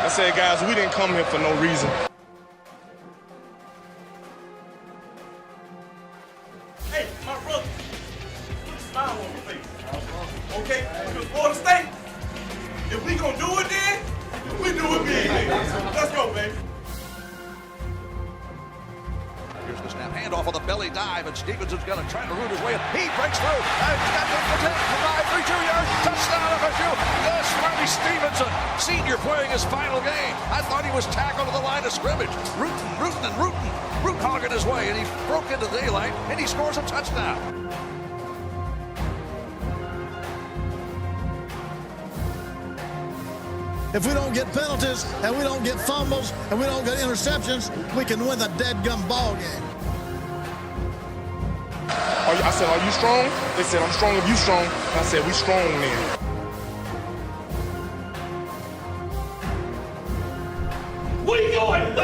I said, guys, we didn't come here for no reason. Hey, my brother, put a smile on your face. Okay? Because Florida State, if we gonna do it then, we do it big. Let's go, baby. Here's the snap, handoff on the belly dive, and Stevenson's going to try to root his way in. He breaks through, and got the 10, 5, 3, 2 yards, touchdown FSU. Yes, Smarty Stevenson, senior playing his final game. I thought he was tackled to the line of scrimmage, root hogging his way, and he broke into daylight, and he scores a touchdown. If we don't get penalties and we don't get fumbles and we don't get interceptions, we can win the dead-gum ball game. I said, are you strong? They said, I'm strong if you strong. I said, we strong then. What are you doing?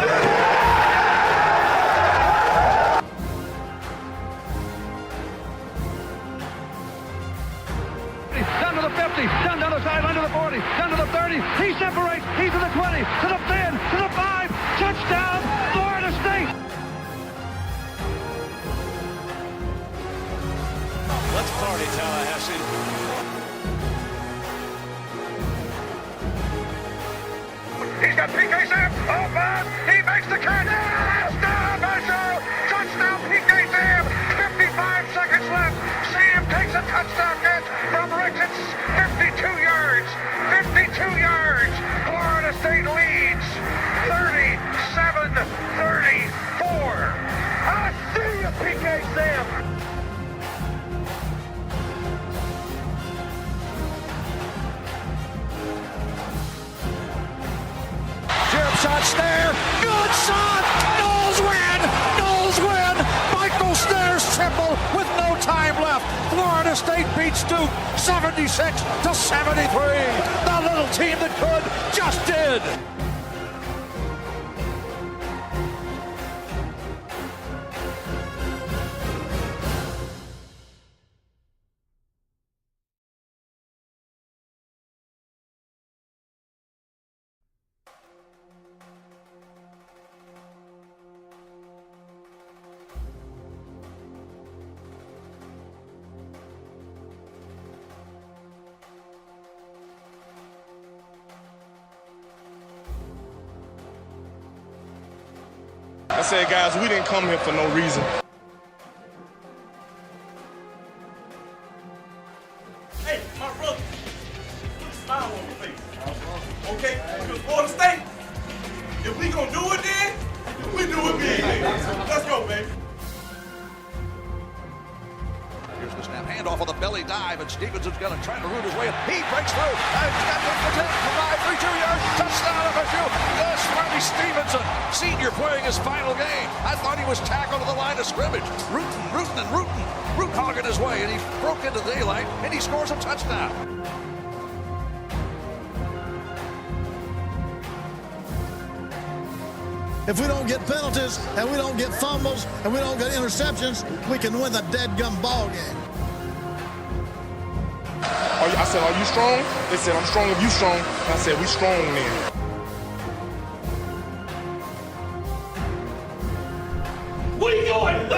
Down to the 50, down the sideline to the 40, down to the 30. He separates. He's to the 20, to the 10, to the 5. Touchdown, Florida State. Let's party, Tallahassee. He's got PK Sam. Open. He makes the catch. Touchdown, Marshall. Touchdown, PK Sam. 55 seconds left. Sam takes a touchdown catch from Richards. 52 yards. 52 yards. Florida State leads 37-34. I see you, PK Sam. Jump shot, Snare. Good shot. Knowles win. Knowles win. Michael Snare's triple with no time left. Florida State beats Duke 76-73. The little team that could just did. I said, guys, we didn't come here for no reason. Hey, my brother, put a smile on your face. Okay? Because Florida State, if we gonna do it then, we do it big. Let's go, baby. Here's the snap, handoff on the belly dive, and Stevenson's going to try to root his way in. He breaks through, and got the 10, 5, 3, 2 yards, touchdown FSU. Yes, Smarty Stevenson, senior playing his final game. I thought he was tackled to the line of scrimmage, root hogging his way, and he broke into daylight, and he scores a touchdown. If we don't get penalties and we don't get fumbles and we don't get interceptions, we can win the dead-gum ball game. I said, are you strong? They said, I'm strong if you strong. I said, we strong then. What are you doing?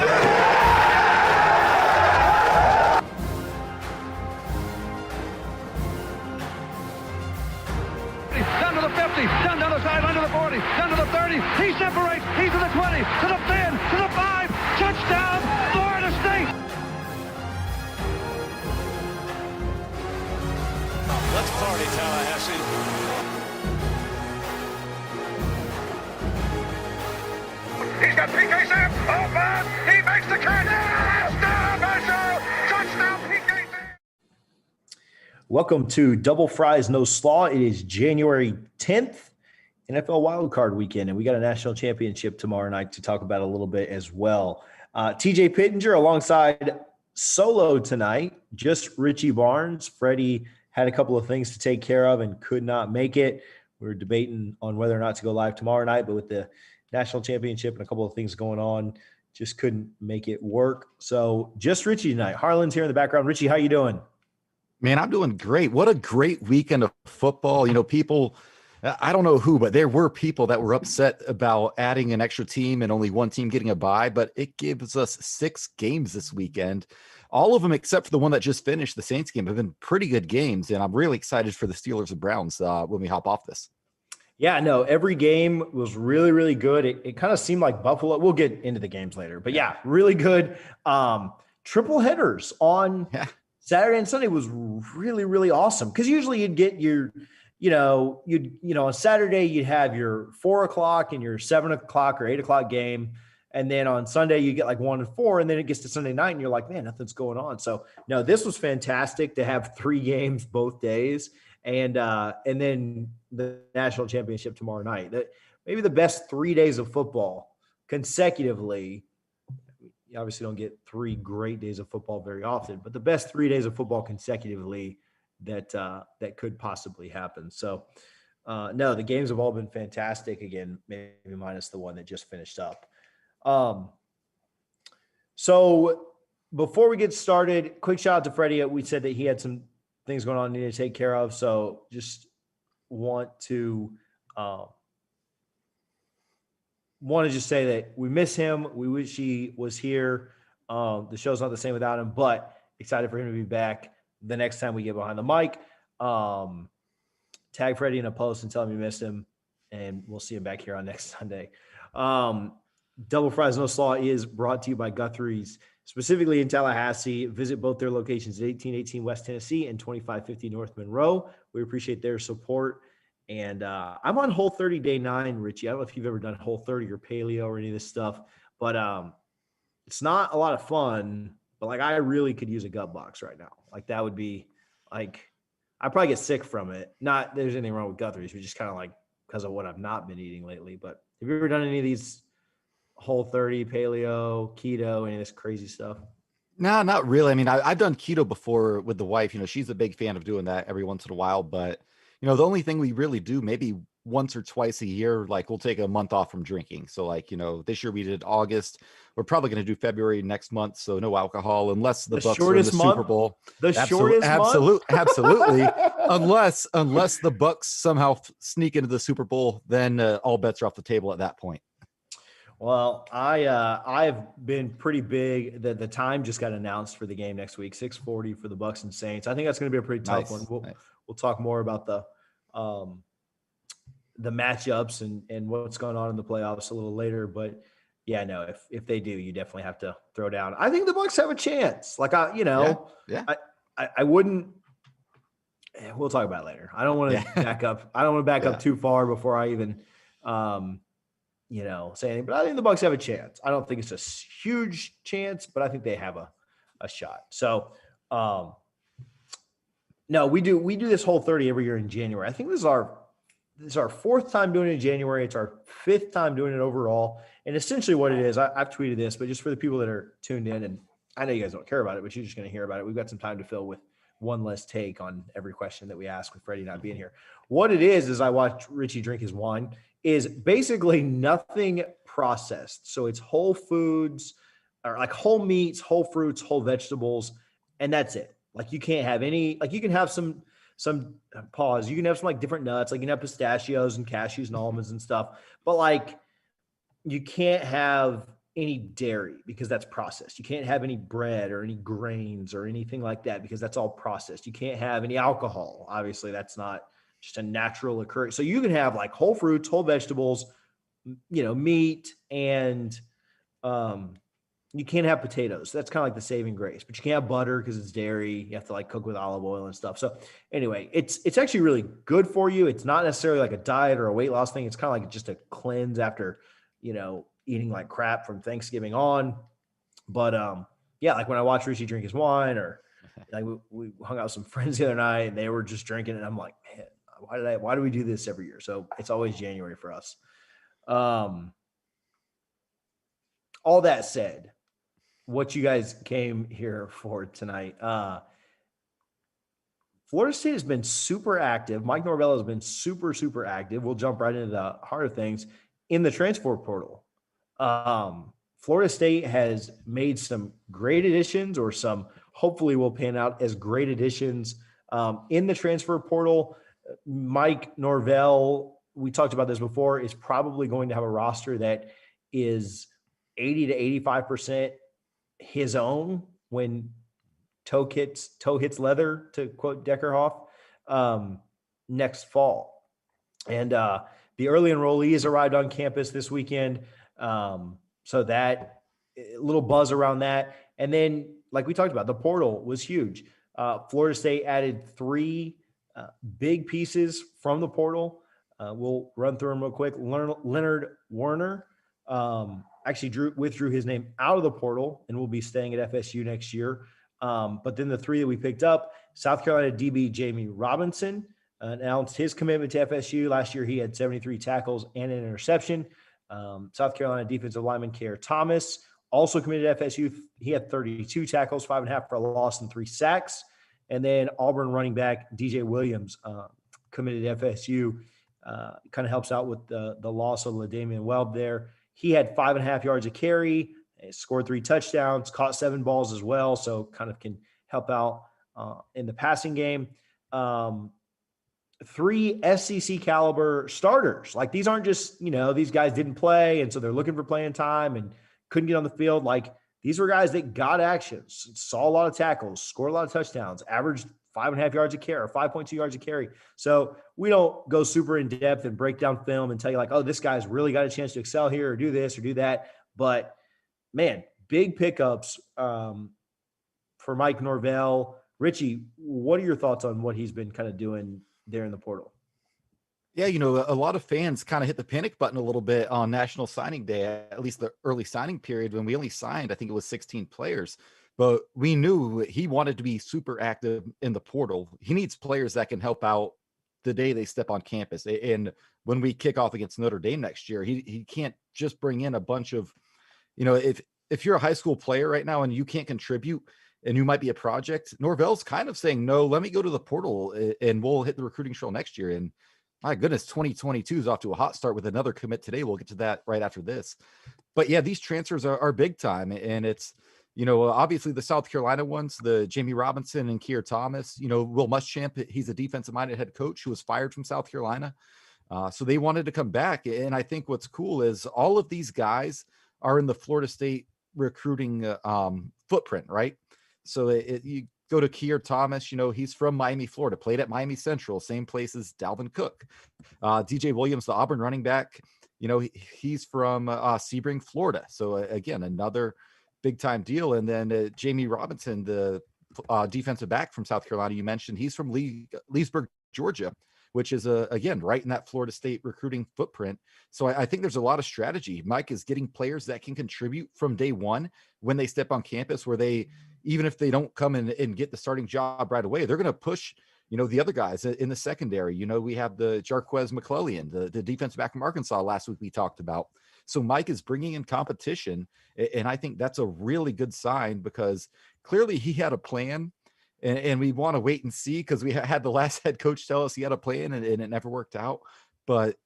Down to the 50, down the sideline to the 40, down to the 30. He separates. He's to the 20, to the 10, to the 5. Touchdown, Florida State. Let's party, Tallahassee. He's got PK Sam. Open. He makes the catch. Touchdown, Marshall. Touchdown, PK Sam. Welcome to Double Fries No Slaw. It is January 10th, NFL Wildcard Weekend, and we got a national championship tomorrow night to talk about a little bit as well. TJ Pittenger alongside solo tonight, just Richie Barnes. Freddie had a couple of things to take care of and could not make it. We were debating on whether or not to go live tomorrow night, but with the national championship and a couple of things going on, just couldn't make it work. So just Richie tonight. Harlan's here in the background. Richie, how you doing? Man, I'm doing great. What a great weekend of football. You know, people I don't know who, but there were people that were upset about adding an extra team and only one team getting a bye, but it gives us 6 games this weekend. All of them, except for the one that just finished, the Saints game, have been pretty good games. And I'm really excited for the Steelers and Browns when we hop off this. Yeah, no, every game was really, really good. It kind of seemed like Buffalo. We'll get into the games later, but yeah, really good. Triple headers on Saturday and Sunday was really, really awesome. Because usually you'd get your, on Saturday you'd have your 4 o'clock and your 7 o'clock or 8 o'clock game. And then on Sunday you get like 1 and 4, and then it gets to Sunday night and you're like, man, nothing's going on. So no, this was fantastic to have 3 games both days. And then the national championship tomorrow night. That maybe the best 3 days of football consecutively. You obviously don't get 3 great days of football very often, but the best 3 days of football consecutively that could possibly happen. So no, the games have all been fantastic. Again, maybe minus the one that just finished up. So before we get started, quick shout out to Freddie. We said that he had some things going on he needed to take care of. So just want to just say that we miss him. We wish he was here. The show's not the same without him, but excited for him to be back the next time we get behind the mic. Tag Freddie in a post and tell him you missed him, and we'll see him back here on next Sunday. Double Fries No Slaw is brought to you by Guthrie's, specifically in Tallahassee. Visit both their locations at 1818 West Tennessee and 2550 North Monroe. We appreciate their support. And I'm on Whole 30 Day 9, Richie. I don't know if you've ever done Whole 30 or paleo or any of this stuff, but it's not a lot of fun. But like, I really could use a gut box right now. Like, that would be like, I'd probably get sick from it. Not there's anything wrong with Guthrie's, but just kind of like because of what I've not been eating lately. But have you ever done any of these Whole 30, paleo, keto, any of this crazy stuff? No, not really. I mean, I've done keto before with the wife. She's a big fan of doing that every once in a while. But, the only thing we really do maybe once or twice a year, like we'll take a month off from drinking. So like, this year we did August. We're probably going to do February next month. So no alcohol unless the Bucks are in the Super Bowl. The shortest month? Absolutely. unless the Bucks somehow sneak into the Super Bowl, then all bets are off the table at that point. Well, I've been pretty big. The time just got announced for the game next week, 6:40 for the Bucks and Saints. I think that's going to be a pretty tough one. We'll talk more about the matchups and what's going on in the playoffs a little later. But yeah, no, if they do, you definitely have to throw down. I think the Bucks have a chance. Like I wouldn't. We'll talk about it later. I don't want to back up. I don't want to back up too far before I even say anything, but I think the Bucks have a chance. I don't think it's a huge chance, but I think they have a shot. So, no, we do this Whole 30 every year in January. I think this is our 4th time doing it in January. It's our 5th time doing it overall. And essentially what it is, I've tweeted this, but just for the people that are tuned in, and I know you guys don't care about it, but you're just going to hear about it. We've got some time to fill with one less take on every question that we ask with Freddie not being here. What it is I watch Richie drink his wine, is basically nothing processed. So it's whole foods, or like whole meats, whole fruits, whole vegetables, and that's it. Like you can't have any, like you can have some pause. You can have some like different nuts, like you can have pistachios and cashews and almonds and stuff, but like you can't have any dairy because that's processed. You can't have any bread or any grains or anything like that because that's all processed. You can't have any alcohol. Obviously that's not just a natural occurrence. So you can have like whole fruits, whole vegetables, meat, and you can't have potatoes. That's kind of like the saving grace, but you can't have butter because it's dairy. You have to like cook with olive oil and stuff. So anyway, it's actually really good for you. It's not necessarily like a diet or a weight loss thing. It's kind of like just a cleanse after, eating like crap from Thanksgiving on. But like when I watch Richie drink his wine, or like we hung out with some friends the other night and they were just drinking, and I'm like, man, why do we do this every year? So it's always January for us. All that said, what you guys came here for tonight, Florida State has been super active. Mike Norvell has been super, super active. We'll jump right into the heart of things in the transfer portal. Florida State has made some great additions, or some hopefully will pan out as great additions in the transfer portal. Mike Norvell we talked about this before, is probably going to have a roster that is 80 to 85% his own when toe hits leather, to quote Deckerhoff, next fall. And the early enrollees arrived on campus this weekend. So that a little buzz around that. And then, like we talked about, the portal was huge. Florida State added 3 big pieces from the portal. We'll run through them real quick. Leonard Werner actually withdrew his name out of the portal and will be staying at FSU next year. But then the 3 that we picked up, South Carolina DB Jamie Robinson announced his commitment to FSU. Last year, he had 73 tackles and an interception. South Carolina defensive lineman Keir Thomas also committed to FSU. He had 32 tackles, 5.5 for a loss, and 3 sacks. And then Auburn running back DJ Williams committed to FSU. Kind of helps out with the loss of LaDamian Webb there. He had 5.5 yards a carry, scored 3 touchdowns, caught 7 balls as well, so kind of can help out in the passing game. 3 SEC caliber starters. Like, these aren't just, these guys didn't play, and so they're looking for playing time and couldn't get on the field. Like, these were guys that got actions, saw a lot of tackles, scored a lot of touchdowns, averaged 5.5 yards a carry, or 5.2 yards a carry. So we don't go super in depth and break down film and tell you like, oh, this guy's really got a chance to excel here or do this or do that. But man, big pickups for Mike Norvell. Richie, what are your thoughts on what he's been kind of doing there in the portal? Yeah, a lot of fans kind of hit the panic button a little bit on National Signing Day, at least the early signing period, when we only signed, I think it was 16 players. But we knew he wanted to be super active in the portal. He needs players that can help out the day they step on campus. And when we kick off against Notre Dame next year, he can't just bring in a bunch of, if you're a high school player right now and you can't contribute and you might be a project, Norvell's kind of saying, no, let me go to the portal and we'll hit the recruiting trail next year. And my goodness, 2022 is off to a hot start with another commit today. We'll get to that right after this. But yeah, these transfers are big time. And it's, obviously the South Carolina ones, the Jamie Robinson and Keir Thomas, Will Muschamp, he's a defensive-minded head coach who was fired from South Carolina. So they wanted to come back. And I think what's cool is all of these guys are in the Florida State recruiting footprint, right? So you go to Keir Thomas, he's from Miami, Florida, played at Miami Central, same place as Dalvin Cook. DJ Williams, the Auburn running back, he's from Sebring, Florida. So again, another big time deal. And then Jamie Robinson, the defensive back from South Carolina, you mentioned, he's from Leesburg, Georgia, which is again right in that Florida State recruiting footprint. So I think there's a lot of strategy. Mike is getting players that can contribute from day one when they step on campus, where they, even if they don't come in and get the starting job right away, they're going to push the other guys in the secondary. We have the Jarquez McClellan, the defensive back from Arkansas last week we talked about. So Mike is bringing in competition, and I think that's a really good sign, because clearly he had a plan, and we want to wait and see, because we had the last head coach tell us he had a plan and it never worked out. But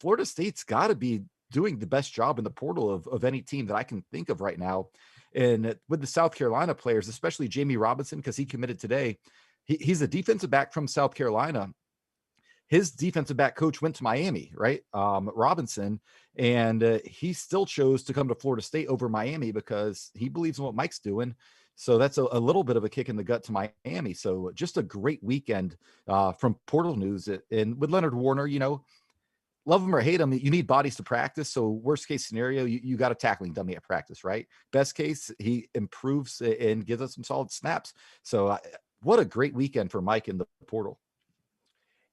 Florida State's got to be doing the best job in the portal of any team that I can think of right now. And with the South Carolina players, especially Jamie Robinson, because he committed today, he's a defensive back from South Carolina. His defensive back coach went to Miami, right? Robinson, and he still chose to come to Florida State over Miami because he believes in what Mike's doing. So that's a little bit of a kick in the gut to Miami. So just a great weekend from Portal News. And with Leonard Warner, love him or hate him, you need bodies to practice. So worst case scenario, you got a tackling dummy at practice, right? Best case, he improves and gives us some solid snaps. So what a great weekend for Mike in the portal.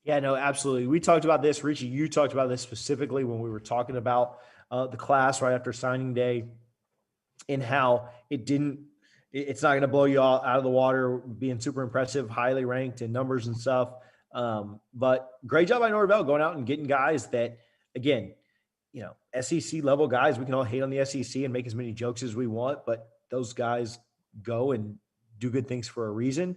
Yeah, no, absolutely. We talked about this, Richie. You talked about this specifically when we were talking about the class right after signing day, and how it's not going to blow you all out of the water, being super impressive, highly ranked in numbers and stuff. But great job by Norvell going out and getting guys that, again, SEC level guys. We can all hate on the SEC and make as many jokes as we want, but those guys go and do good things for a reason.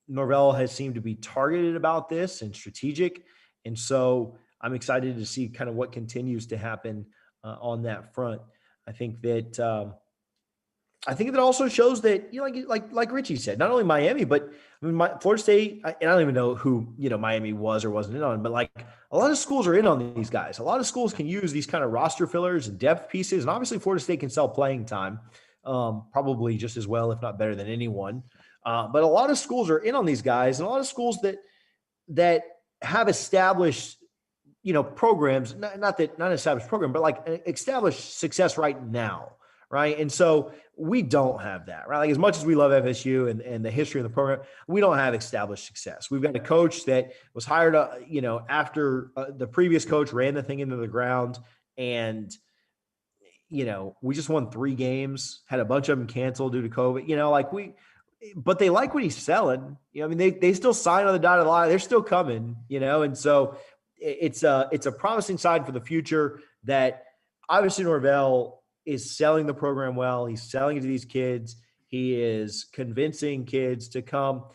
Norvell has seemed to be targeted about this and strategic. And so I'm excited to see kind of what continues to happen on that front. I think that I think that also shows that, like Richie said, not only Miami, but I mean, Florida State, and I don't even know who, Miami was or wasn't in on, but like a lot of schools are in on these guys. A lot of schools can use these kind of roster fillers and depth pieces. And obviously Florida State can sell playing time, probably just as well, if not better than anyone. But a lot of schools are in on these guys, and a lot of schools that have established, programs, not established program, but like established success right now. Right. And so we don't have that, right? Like as much as we love FSU and the history of the program, we don't have established success. We've got a coach that was hired, after the previous coach ran the thing into the ground, and, we just won 3 games, had a bunch of them canceled due to COVID, but they like what he's selling. I mean, they still sign on the dotted line. They're still coming, and so it's a promising sign for the future that obviously Norvell is selling the program well. He's selling it to these kids. He is convincing kids to come.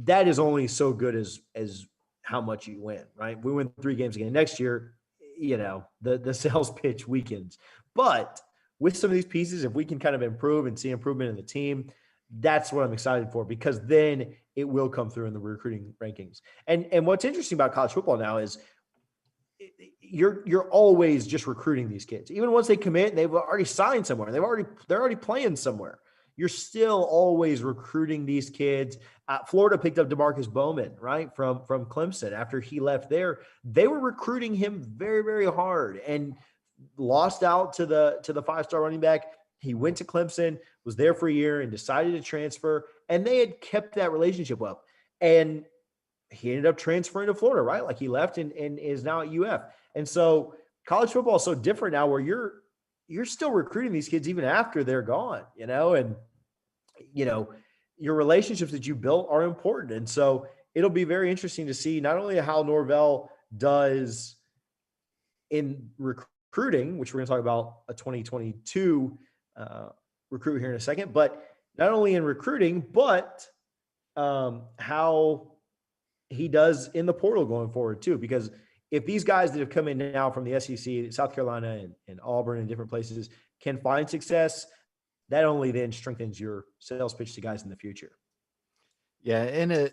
That is only so good as how much you win, right? We win 3 games again next year, the sales pitch weakens. But with some of these pieces, if we can kind of improve and see improvement in the team, that's what I'm excited for, because then it will come through in the recruiting rankings. And what's interesting about college football now is you're always just recruiting these kids. Even once they commit, they've already signed somewhere. They're already playing somewhere. You're still always recruiting these kids. Florida picked up DeMarcus Bowman, right, from Clemson. After he left there, they were recruiting him very, very hard and lost out to the 5-star running back. He went to Clemson, was there for a year, and decided to transfer. And they had kept that relationship up. And he ended up transferring to Florida, right? Like he left and is now at UF. And so college football is so different now, where you're still recruiting these kids even after they're gone, and your relationships that you built are important. And so it'll be very interesting to see not only how Norvell does in recruiting, which we're going to talk about a 2022 recruit here in a second, but not only in recruiting, but how he does in the portal going forward too. Because if these guys that have come in now from the SEC, South Carolina and Auburn and different places can find success, that only then strengthens your sales pitch to guys in the future. Yeah. And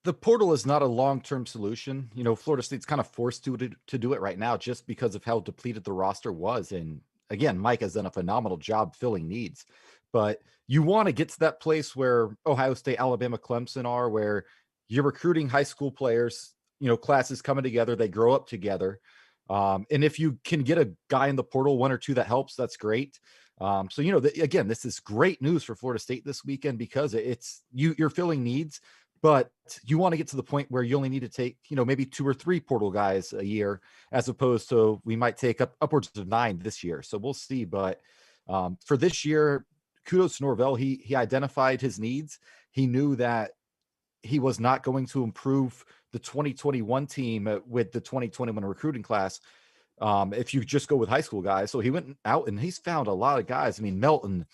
the portal is not a long-term solution. Florida State's kind of forced to do it right now just because of how depleted the roster was. And again, Mike has done a phenomenal job filling needs, but you want to get to that place where Ohio State, Alabama, Clemson are, where you're recruiting high school players, classes coming together, they grow up together. And if you can get a guy in the portal, 1 or 2 that helps, that's great. So, again, this is great news for Florida State this weekend, because it's you're filling needs, but you want to get to the point where you only need to take, maybe 2 or 3 portal guys a year, as opposed to we might take upwards of 9 this year. So we'll see. But for this year, kudos to Norvell. He identified his needs. He knew that he was not going to improve the 2021 team with the 2021 recruiting class if you just go with high school guys. So he went out and he's found a lot of guys. I mean, Melton,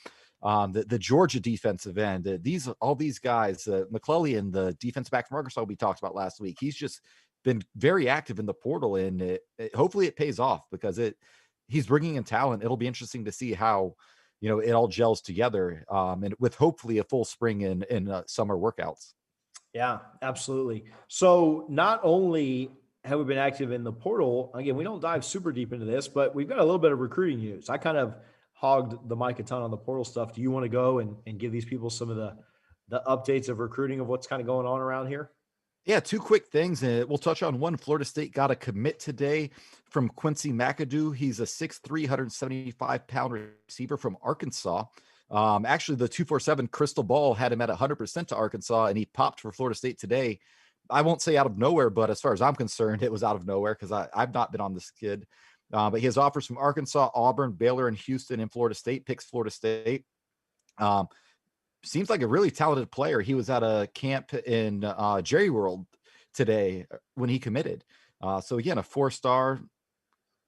the Georgia defensive end, all these guys, McClellan, the defensive back from Arkansas we talked about last week. He's just been very active in the portal, and hopefully it pays off, because he's bringing in talent. It'll be interesting to see how it all gels together, and with hopefully a full spring in summer workouts. Yeah, absolutely. So not only have we been active in the portal, again, we don't dive super deep into this, but we've got a little bit of recruiting news. I kind of hogged the mic a ton on the portal stuff. Do you want to go and give these people some of the updates of recruiting, of what's kind of going on around here? Yeah, 2 quick things. We'll touch on one. Florida State got a commit today from Quincy McAdoo. He's a 6'3", 175-pound receiver from Arkansas. Actually, the 247 Crystal Ball had him at 100% to Arkansas, and he popped for Florida State today. I won't say out of nowhere, but as far as I'm concerned, it was out of nowhere, because I've not been on this kid. But he has offers from Arkansas, Auburn, Baylor, and Houston, and Florida State. Picks Florida State. Seems like a really talented player. He was at a camp in Jerry World today when he committed. So again, a 4-star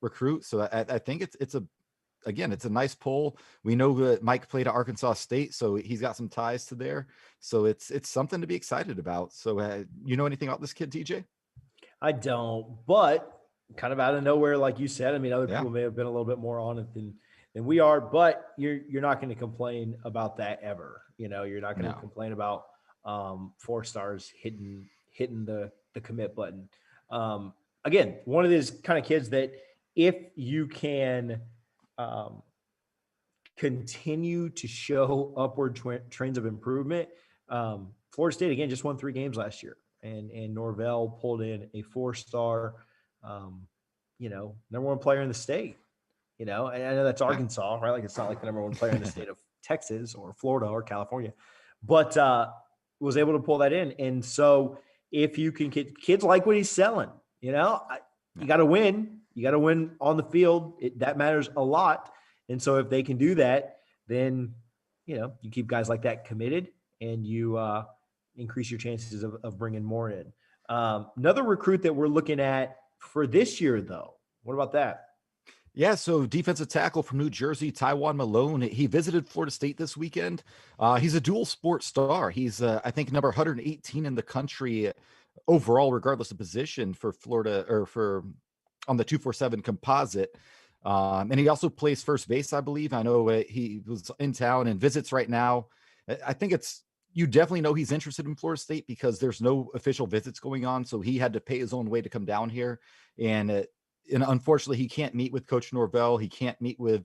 recruit. So I think it's a nice pull. We know that Mike played at Arkansas State, so he's got some ties to there. So it's something to be excited about. So you know anything about this kid, TJ? I don't, but kind of out of nowhere, like you said. I mean, other people may have been a little bit more on it than we are, but you're not going to complain about that ever. You're not going to complain about 4 stars hitting the commit button. Again, one of these kind of kids that if you can continue to show upward trends of improvement. Florida State, again, just won 3 games last year, and Norvell pulled in a 4-star, number 1 player in the state, and I know that's Arkansas, right? Like, it's not like the number 1 player in the state of Texas or Florida or California, but was able to pull that in. And so if you can get kids like what he's selling, you got to win. You got to win on the field. That matters a lot. And so if they can do that, then, you keep guys like that committed, and you increase your chances of bringing more in. Another recruit that we're looking at for this year, though, what about that? Yeah, so defensive tackle from New Jersey, Tywan Malone. He visited Florida State this weekend. He's a dual sport star. He's, I think, number 118 in the country overall, regardless of position for Florida, or on the 247 composite. And he also plays first base, I believe. I know he was in town and visits right now. I think you definitely know he's interested in Florida State because there's no official visits going on. So he had to pay his own way to come down here. And unfortunately, he can't meet with Coach Norvell. He can't meet with,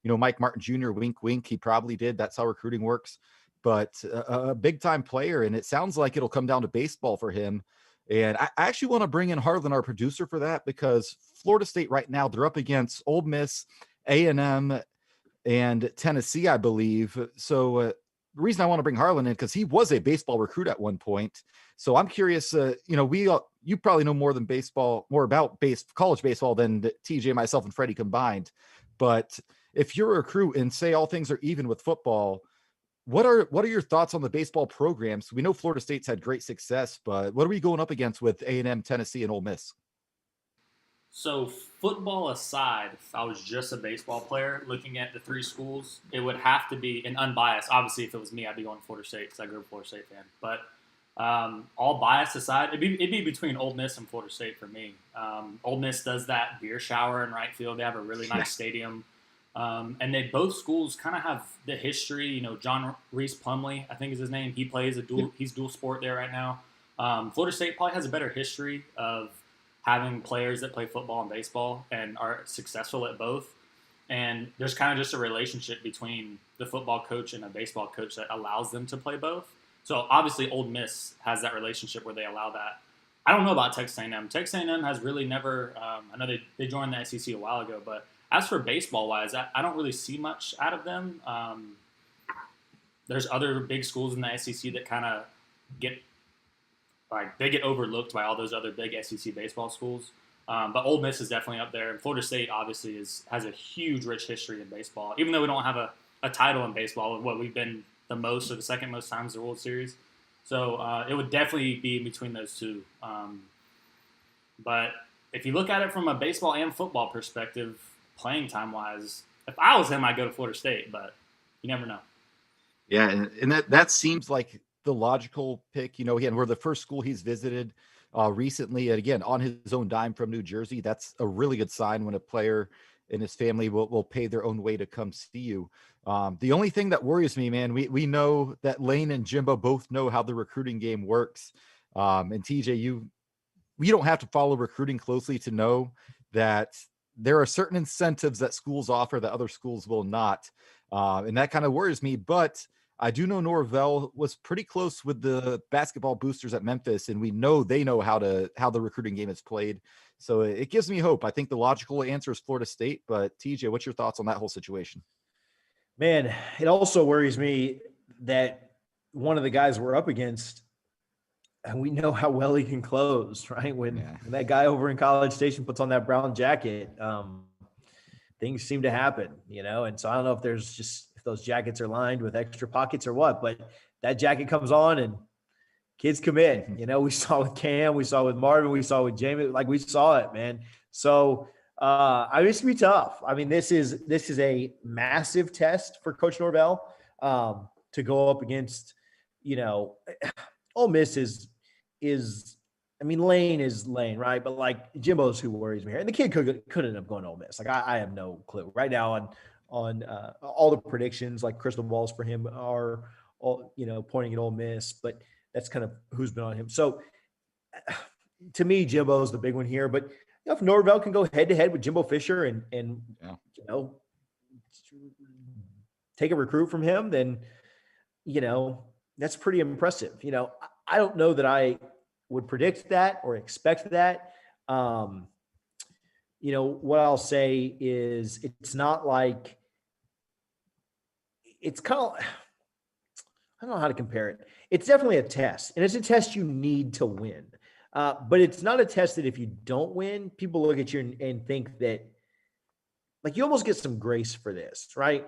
Mike Martin Jr. Wink, wink. He probably did. That's how recruiting works. But a big time player. And it sounds like it'll come down to baseball for him. And I actually want to bring in Harlan, our producer, for that, because Florida State right now, they're up against Ole Miss, A&M, and Tennessee, I believe. So the reason I want to bring Harlan in, because he was a baseball recruit at one point. So I'm curious, you probably know more about college baseball than TJ, myself, and Freddie combined. But if you're a recruit and say all things are even with football, what are your thoughts on the baseball programs? We know Florida State's had great success, but what are we going up against with A&M, Tennessee, and Ole Miss? So football aside, if I was just a baseball player looking at the 3 schools, it would have to be an unbiased. Obviously, if it was me, I'd be going Florida State because I grew up a Florida State fan. But all bias aside, it'd be between Ole Miss and Florida State for me. Ole Miss does that beer shower in right field. They have a really nice stadium. And they both schools kind of have the history. John Reese Plumlee, I think is his name. He plays he's dual sport there right now. Florida State probably has a better history of having players that play football and baseball and are successful at both. And there's kind of just a relationship between the football coach and a baseball coach that allows them to play both. So obviously Ole Miss has that relationship where they allow that. I don't know about Texas A&M. Texas A&M has really never I know they joined the SEC a while ago, but as for baseball-wise, I don't really see much out of them. There's other big schools in the SEC that kind of get overlooked by all those other big SEC baseball schools. But Ole Miss is definitely up there. And Florida State, obviously, has a huge, rich history in baseball. Even though we don't have a title in baseball, we've been the most or the second most times in the World Series. So it would definitely be in between those two. But if you look at it from a baseball and football perspective, playing time wise, if I was him, I'd go to Florida State, but you never know. Yeah, and that seems like the logical pick. Again, we're the first school he's visited recently, and again, on his own dime from New Jersey. That's a really good sign when a player and his family will pay their own way to come see you. The only thing that worries me, man, we know that Lane and Jimbo both know how the recruiting game works. And TJ, you don't have to follow recruiting closely to know that there are certain incentives that schools offer that other schools will not. And that kind of worries me, but I do know Norvell was pretty close with the basketball boosters at Memphis, and we know they know how the recruiting game is played. So it gives me hope. I think the logical answer is Florida State, but TJ, what's your thoughts on that whole situation? Man, it also worries me that one of the guys we're up against, and we know how well he can close, right? When that guy over in College Station puts on that brown jacket, things seem to happen, And so I don't know if those jackets are lined with extra pockets or what, but that jacket comes on and kids commit. We saw with Cam, we saw with Marvin, we saw with Jamie, like we saw it, man. So it's gonna be tough. I mean, this is a massive test for Coach Norvell to go up against. Ole Miss is I mean, Lane is Lane, right? But like Jimbo's who worries me here, and the kid couldn't have gone to Ole Miss. Like I have no clue right now on all the predictions. Like crystal balls for him are all pointing at Ole Miss, but that's kind of who's been on him. So to me, Jimbo's the big one here. But if Norvell can go head to head with Jimbo Fisher and take a recruit from him, then that's pretty impressive. I don't know that I would predict that or expect that. What I'll say is it's not like it's kind of, I don't know how to compare it. It's definitely a test, and it's a test you need to win. But it's not a test that if you don't win, people look at you and think that like you almost get some grace for this, right?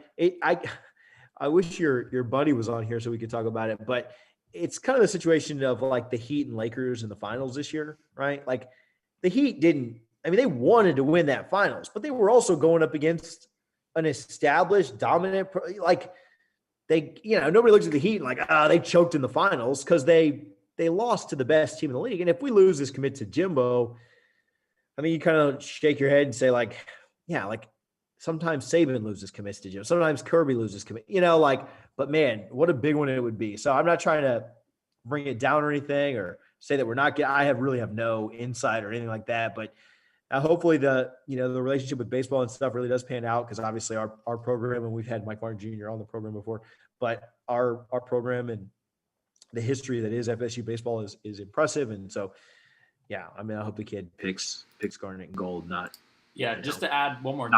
I wish your buddy was on here so we could talk about it, but it's kind of the situation of like the Heat and Lakers in the finals this year, right? Like the Heat they wanted to win that finals, but they were also going up against an established dominant, like nobody looks at the Heat like, they choked in the finals because they lost to the best team in the league. And if we lose this commit to Jimbo, you kind of shake your head and say like, yeah, like sometimes Saban loses commits to Jimbo. Sometimes Kirby loses commit, but man, what a big one it would be. So I'm not trying to bring it down or anything or say that we're not I really have no insight or anything like that. But hopefully the relationship with baseball and stuff really does pan out because obviously our program, and we've had Mike Martin Jr. on the program before, but our program and the history that is FSU baseball is impressive. And so, yeah, I hope the kid picks Garnet and Gold, not – yeah, just to add one more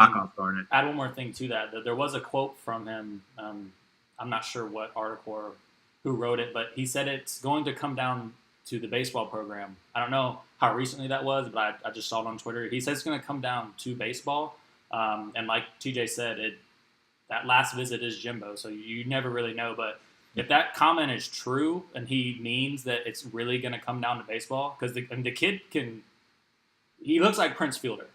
thing to that. There was a quote from him. I'm not sure what article or who wrote it, but he said it's going to come down to the baseball program. I don't know how recently that was, but I just saw it on Twitter. He says it's going to come down to baseball. And like TJ said, that last visit is Jimbo, so you never really know. But if that comment is true and he means that it's really going to come down to baseball, because the kid he looks like Prince Fielder.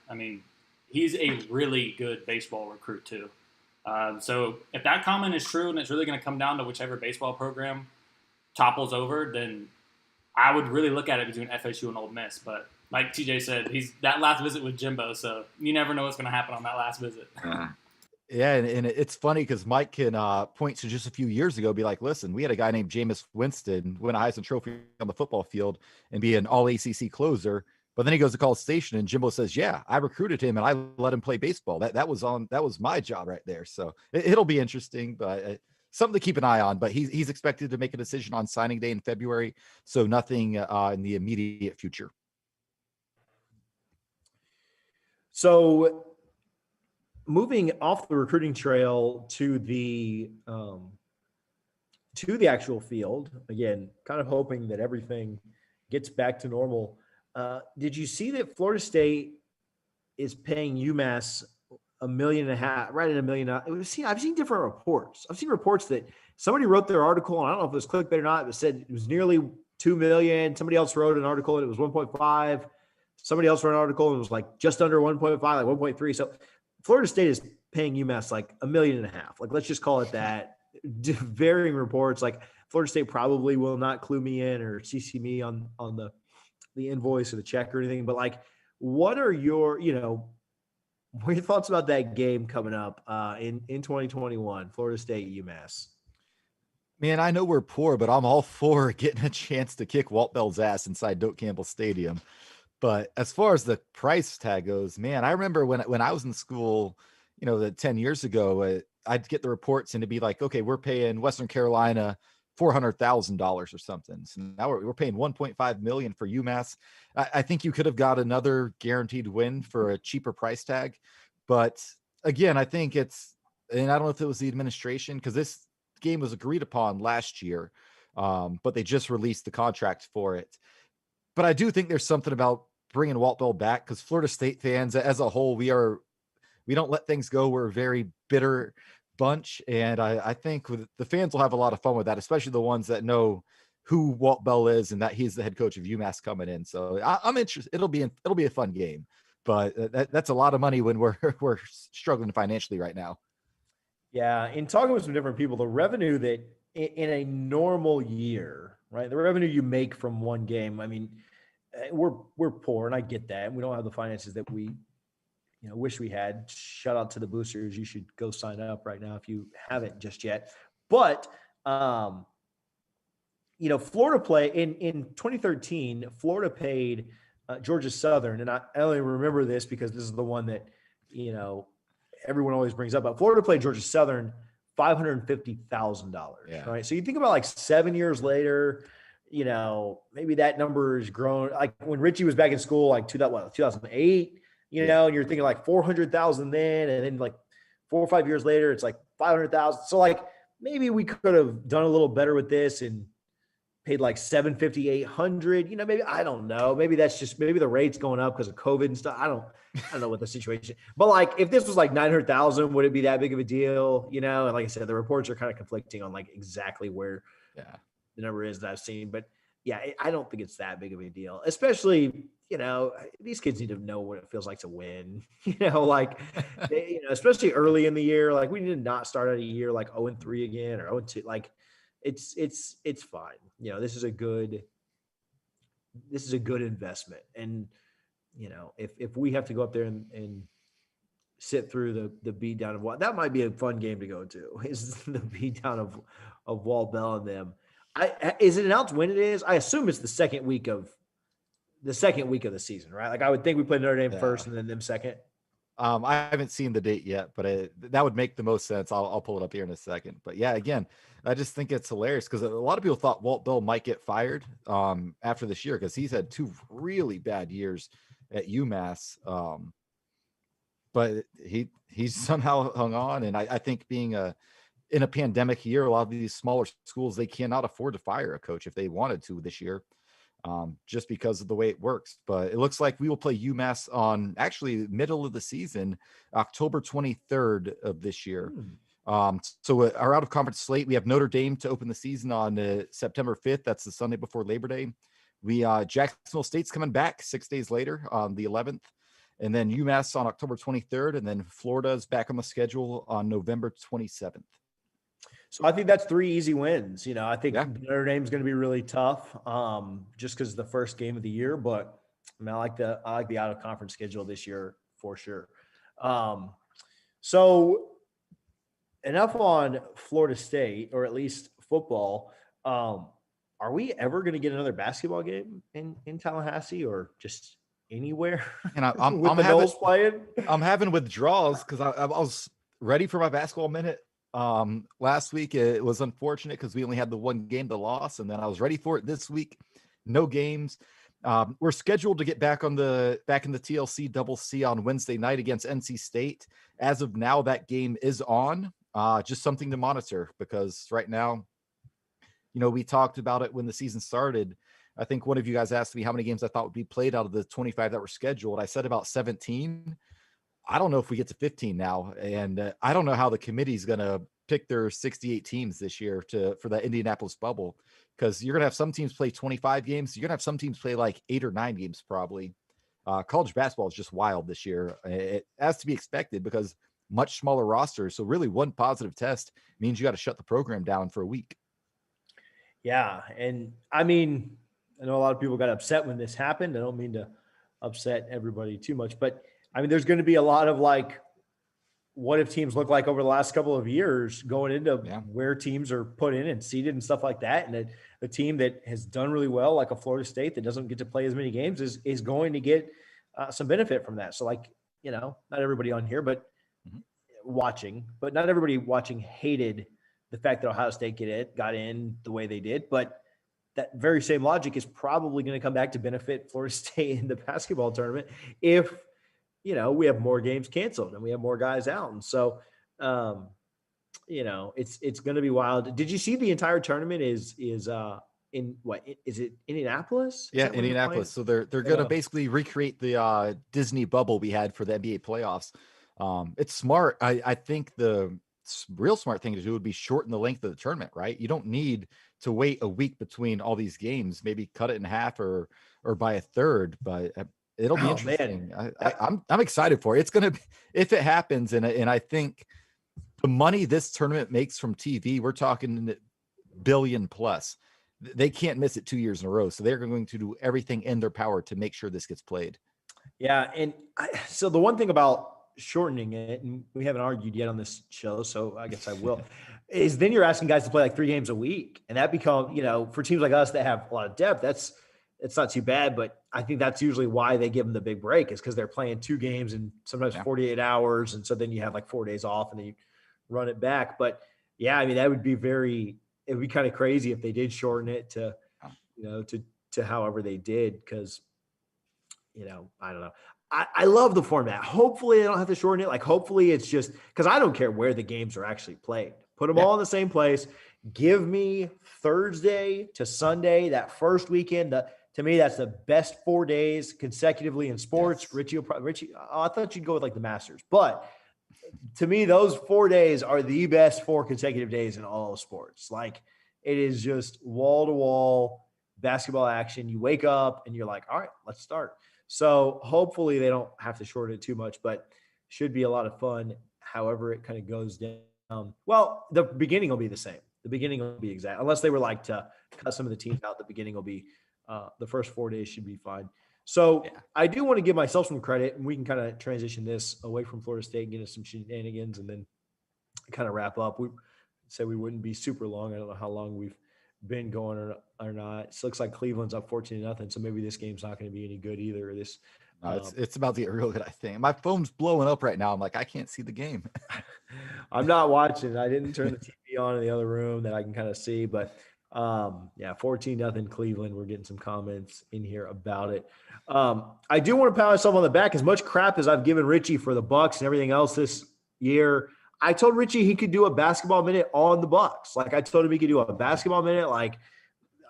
He's a really good baseball recruit too. So if that comment is true and it's really going to come down to whichever baseball program topples over, then I would really look at it between FSU and Ole Miss. But like TJ said, he's that last visit with Jimbo, so you never know what's going to happen on that last visit. Yeah, and it's funny because Mike can point to just a few years ago, be like, listen, we had a guy named Jameis Winston win a Heisman Trophy on the football field and be an all-ACC closer. But then he goes to College Station and Jimbo says, yeah, I recruited him and I let him play baseball. That was my job right there. So it'll be interesting, but something to keep an eye on. But he's expected to make a decision on signing day in February. So nothing in the immediate future. So moving off the recruiting trail to the actual field, again, kind of hoping that everything gets back to normal. Did you see that Florida State is paying UMass $1.5 million, right at $1 million? I've seen different reports. I've seen reports that somebody wrote their article, and I don't know if it was clickbait or not, but said it was nearly $2 million. Somebody else wrote an article and it was 1.5. Somebody else wrote an article and it was like just under 1.5, like 1.3. So Florida State is paying UMass like $1.5 million. Like, let's just call it that. Varying reports, like Florida State probably will not clue me in or CC me on the invoice or the check or anything, but like, what are your thoughts about that game coming up in 2021, Florida State, UMass? Man, I know we're poor, but I'm all for getting a chance to kick Walt Bell's ass inside Doak Campbell Stadium. But as far as the price tag goes, man, I remember when I was in school, 10 years ago, I'd get the reports and it'd be like, okay, we're paying Western Carolina $400,000 or something. So now we're paying $1.5 million for UMass. I think you could have got another guaranteed win for a cheaper price tag. But again, I think and I don't know if it was the administration, because this game was agreed upon last year, but they just released the contract for it. But I do think there's something about bringing Walt Bell back, because Florida State fans as a whole, we don't let things go. We're a very bitter bunch, and I think the fans will have a lot of fun with that, especially the ones that know who Walt Bell is and that he's the head coach of UMass coming in. So I'm interested. It'll be a fun game, but that's a lot of money when we're struggling financially right now. Yeah, in talking with some different people, the revenue that in a normal year, right, the revenue you make from one game, we're poor, and I get that. We don't have the finances that we wish we had. Shout out to the boosters. You should go sign up right now if you haven't just yet. But Florida play in 2013, Florida paid Georgia Southern, and I only remember this because this is the one that everyone always brings up. But Florida played Georgia Southern $550,000, right? So you think about like 7 years later, maybe that number has grown. Like when Richie was back in school, like 2008, and you're thinking like 400,000 then, and then like 4 or 5 years later, it's like 500,000. So like maybe we could have done a little better with this and paid like 750, 800, maybe, I don't know. Maybe that's just, maybe the rate's going up because of COVID and stuff. I don't know what the situation, but like, if this was like 900,000, would it be that big of a deal? And like I said, the reports are kind of conflicting on like exactly where the number is that I've seen, but yeah, I don't think it's that big of a deal, especially, these kids need to know what it feels like to win, especially early in the year. Like we need to not start out a year like 0-3 again or 0-2. Like it's fine. This is a good investment. And, if we have to go up there and sit through the beat down of what, that might be a fun game to go to, is the beat down of Walt Bell and them. Is it announced when it is? I assume it's the second week of the season, right? Like I would think we play Notre Dame first and then them second. I haven't seen the date yet, but that would make the most sense. I'll pull it up here in a second. But yeah, again, I just think it's hilarious because a lot of people thought Walt Bell might get fired after this year because he's had 2 really bad years at UMass. But he's somehow hung on, and I think being in a pandemic year, a lot of these smaller schools, they cannot afford to fire a coach if they wanted to this year. Just because of the way it works. But it looks like we will play UMass on actually middle of the season, October 23rd of this year. So our out of conference slate, we have Notre Dame to open the season on September 5th. That's the Sunday before Labor Day. Jacksonville State's coming back 6 days later on the 11th. And then UMass on October 23rd. And then Florida is back on the schedule on November 27th. So I think that's 3 easy wins. I think Notre Dame's going to be really tough, just because it's the first game of the year. But I like the out of conference schedule this year for sure. So enough on Florida State, or at least football. Are we ever going to get another basketball game in Tallahassee or just anywhere? And I'm having withdrawals because I was ready for my basketball minute. Last week it was unfortunate because we only had the one game to loss, and then I was ready for it this week. No games. We're scheduled to get back in the TLC Double C on Wednesday night against NC State. As of now, that game is on. Just something to monitor because right now, we talked about it when the season started. I think one of you guys asked me how many games I thought would be played out of the 25 that were scheduled. I said about 17. I don't know if we get to 15 now, and I don't know how the committee's going to pick their 68 teams this year for the Indianapolis bubble, because you're going to have some teams play 25 games. You're going to have some teams play like 8 or 9 games probably. College basketball is just wild this year. It has to be expected because much smaller rosters. So really one positive test means you got to shut the program down for a week. Yeah, and I mean, I know a lot of people got upset when this happened. I don't mean to upset everybody too much, but I mean, there's going to be a lot of like, what if teams look like over the last couple of years going into where teams are put in and seeded and stuff like that. And a team that has done really well, like a Florida State that doesn't get to play as many games is going to get some benefit from that. So like, not everybody on here, but not everybody watching hated the fact that Ohio State got in the way they did, but that very same logic is probably going to come back to benefit Florida State in the basketball tournament if, we have more games canceled and we have more guys out. And so, it's going to be wild. Did you see the entire tournament is in what is it? Indianapolis? Yeah, Indianapolis. So they're going to basically recreate the Disney bubble we had for the NBA playoffs. It's smart. I think the real smart thing to do would be shorten the length of the tournament, right? You don't need to wait a week between all these games, maybe cut it in half or by a third, but it'll be interesting. I'm excited for it. It's going to, if it happens. And I think the money this tournament makes from TV, we're talking billion plus. they can't miss it 2 years in a row. So they're going to do everything in their power to make sure this gets played. Yeah, and so the one thing about shortening it, and we haven't argued yet on this show, so I guess I will, is then you're asking guys to play like 3 games a week, and that becomes, for teams like us that have a lot of depth, it's not too bad. But I think that's usually why they give them the big break, is because they're playing 2 games in sometimes 48 hours, and so then you have like 4 days off, and then you run it back. But yeah, I mean, that would be it would be kind of crazy if they did shorten it to, to however they did, because I don't know. I love the format. Hopefully they don't have to shorten it. Like, hopefully it's just because I don't care where the games are actually played. Put them all in the same place. Give me Thursday to Sunday, that first weekend. To me, that's the best 4 days consecutively in sports. Yes. Richie, I thought you'd go with like the Masters, but to me, those 4 days are the best 4 consecutive days in all of sports. Like, it is just wall to wall basketball action. You wake up and you're like, all right, let's start. So hopefully they don't have to shorten it too much, but should be a lot of fun. However it kind of goes down. Well, the beginning will be the same. The beginning will be exact. Unless they were like to cut some of the teams out, the beginning will be the first 4 days should be fine. So I do want to give myself some credit, and we can kind of transition this away from Florida State and get into some shenanigans and then kind of wrap up. We said we wouldn't be super long. I don't know how long we've been going or not. It looks like Cleveland's up 14-0, so maybe this game's not going to be any good either. It's about to get real good, I think. My phone's blowing up right now. I'm like, I can't see the game. I'm not watching. I didn't turn the TV on in the other room that I can kind of see, but 14-0 Cleveland. We're getting some comments in here about it. I do want to pat myself on the back. As much crap as I've given Richie for the Bucks and everything else this year, I told Richie he could do a basketball minute on the Bucks. Like, I told him he could do a basketball minute. Like,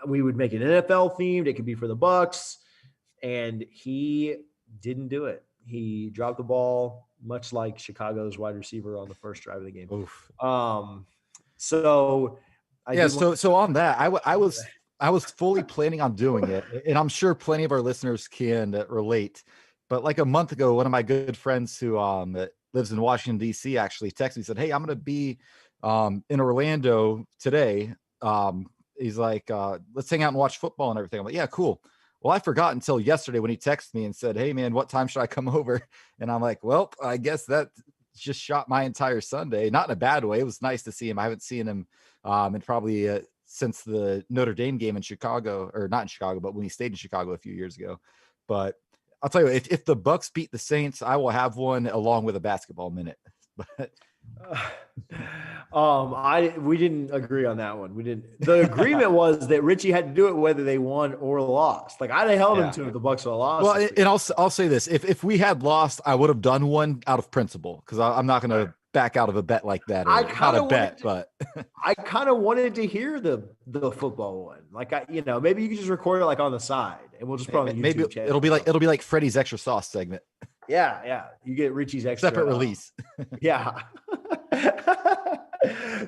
we would make it NFL themed. It could be for the Bucks, and he didn't do it. He dropped the ball, much like Chicago's wide receiver on the first drive of the game. Oof. So on that, I was fully planning on doing it, and I'm sure plenty of our listeners can relate. But like a month ago, one of my good friends who lives in Washington, D.C. actually texted me, said, hey, I'm going to be in Orlando today. He's like, let's hang out and watch football and everything. I'm like, yeah, cool. Well, I forgot until yesterday when he texted me and said, hey, man, what time should I come over? And I'm like, well, I guess that just shot my entire Sunday. Not in a bad way. It was nice to see him. I haven't seen him in probably since the Notre Dame game in Chicago, or not in Chicago, but when he stayed in Chicago a few years ago. But I'll tell you, if the Bucks beat the Saints, I will have one along with a basketball minute. But we didn't agree on that one. We didn't. The agreement was that Richie had to do it whether they won or lost. Like, I'd have held him to if the Bucks would have lost. Well, and I'll say this: if we had lost, I would have done one out of principle, because I'm not going to back out of a bet like that. I kind of wanted to hear the football one. Like, maybe you could just record it like on the side, and we'll just put it on the YouTube channel. It'll be like Freddie's extra sauce segment. Yeah. You get Richie's extra separate release. Yeah.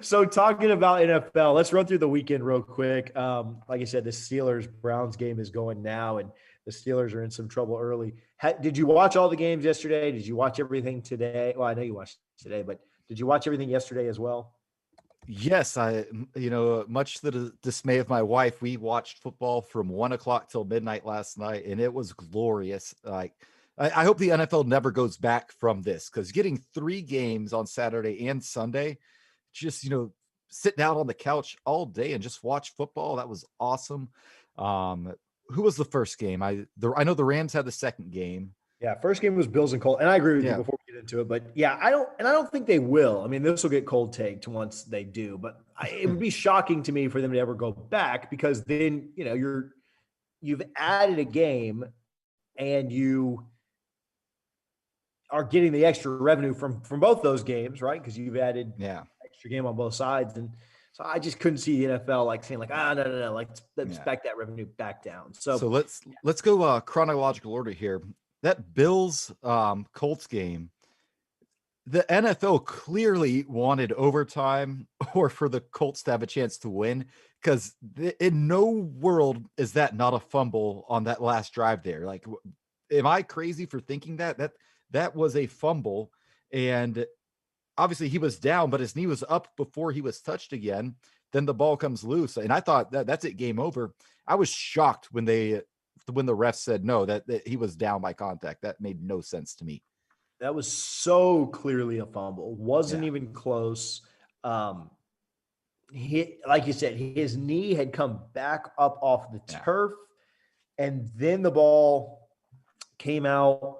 So talking about NFL, let's run through the weekend real quick. Like I said, the Steelers-Browns game is going now, and the Steelers are in some trouble early. Did you watch all the games yesterday? Did you watch everything today? Well, I know you watched today, but did you watch everything yesterday as well? Yes, much to the dismay of my wife, we watched football from 1:00 till midnight last night, and it was glorious. Like, I hope the NFL never goes back from this, because getting 3 games on Saturday and Sunday, just, sit down on the couch all day and just watch football, that was awesome. Who was the first game? I know the Rams had the second game. Yeah, first game was Bills and Colts, and I agree with you before we get into it. But yeah, I don't think they will. I mean, this will get cold taked once they do, but it would be shocking to me for them to ever go back, because then you've added a game, and you are getting the extra revenue from both those games, right? Because you've added extra game on both sides, and so I just couldn't see the NFL like saying like, no, like let's back that revenue back down. So let's go chronological order here. That Bills Colts game, the NFL clearly wanted overtime or for the Colts to have a chance to win, because in no world is that not a fumble on that last drive there. Like, am I crazy for thinking that was a fumble? And obviously he was down, but his knee was up before he was touched again. Then the ball comes loose, and I thought that's it, game over. I was shocked when the ref said no, that he was down by contact. That made no sense to me. That was so clearly a fumble. Wasn't Yeah. even close. Like you said, his knee had come back up off the turf, and then the ball came out.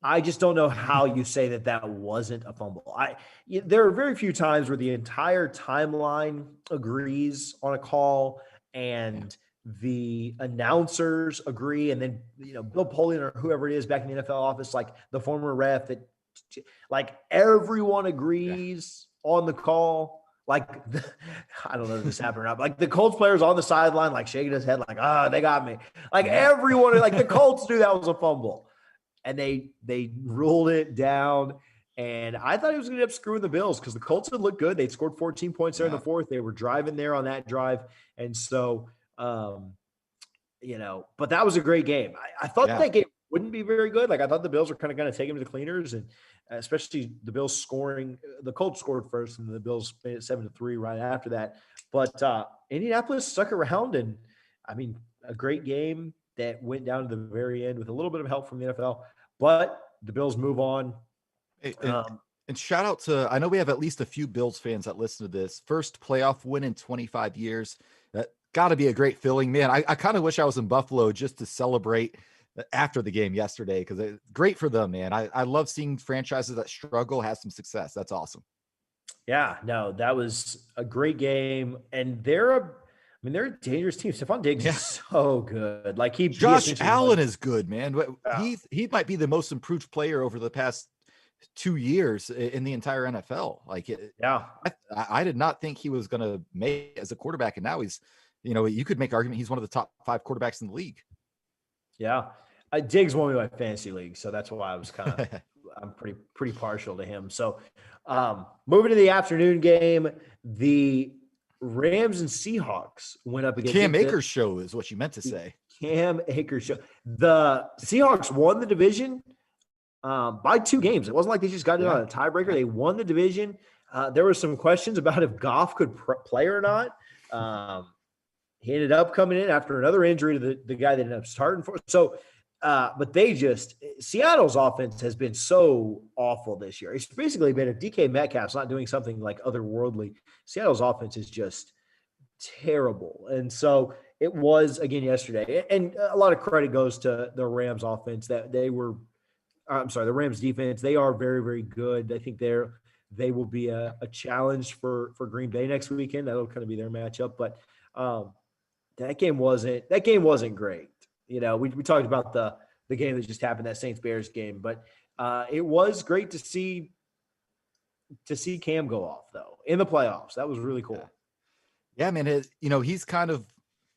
I just don't know how you say that wasn't a fumble. There are very few times where the entire timeline agrees on a call and the announcers agree, and then Bill Polian or whoever it is back in the NFL office, like the former ref, that like everyone agrees on the call. Like I don't know if this happened or not. But like the Colts players on the sideline, like shaking his head, like they got me. Like everyone, like the Colts knew that was a fumble, and they ruled it down. And I thought he was going to end up screwing the Bills because the Colts had looked good. They'd scored 14 points there in the fourth. They were driving there on that drive, and so. But that was a great game. I thought that game wouldn't be very good. Like I thought the Bills were kind of going to take him to the cleaners, and especially the Bills scoring. The Colts scored first, and the Bills made it 7-3 right after that. But Indianapolis stuck around, and I mean, a great game that went down to the very end with a little bit of help from the NFL. But the Bills move on. And shout out to, I know we have at least a few Bills fans that listen to this. First playoff win in 25 years. That got to be a great feeling, man. I kind of wish I was in Buffalo just to celebrate after the game yesterday, because it's great for them, man. I love seeing franchises that struggle have some success. That's awesome. Yeah, no, that was a great game, and they're a dangerous team. Stephon Diggs is so good. Like Josh Allen is good, man. He might be the most improved player over the past 2 years in the entire NFL. I did not think he was going to make it as a quarterback, and now he's, you could make argument he's one of the top 5 quarterbacks in the league. Yeah, Diggs won me my fantasy league, so that's why I was kind of I'm pretty partial to him. So, moving to the afternoon game, the Rams and Seahawks went up against Cam Akers show is what you meant to say. Cam Akers show. The Seahawks won the division by 2 games. It wasn't like they just got it on a tiebreaker. They won the division. There were some questions about if Goff could play or not. He ended up coming in after another injury to the guy that ended up starting for. So, but Seattle's offense has been so awful this year. It's basically been if DK Metcalf's not doing something like otherworldly, Seattle's offense is just terrible. And so it was again yesterday. And a lot of credit goes to the Rams offense that the Rams defense. They are very, very good. I think they will be a challenge for Green Bay next weekend. That'll kind of be their matchup. But that game wasn't great. We talked about the game that just happened, that Saints-Bears game, but it was great to see Cam go off though in the playoffs. That was really cool. Yeah, man. He's kind of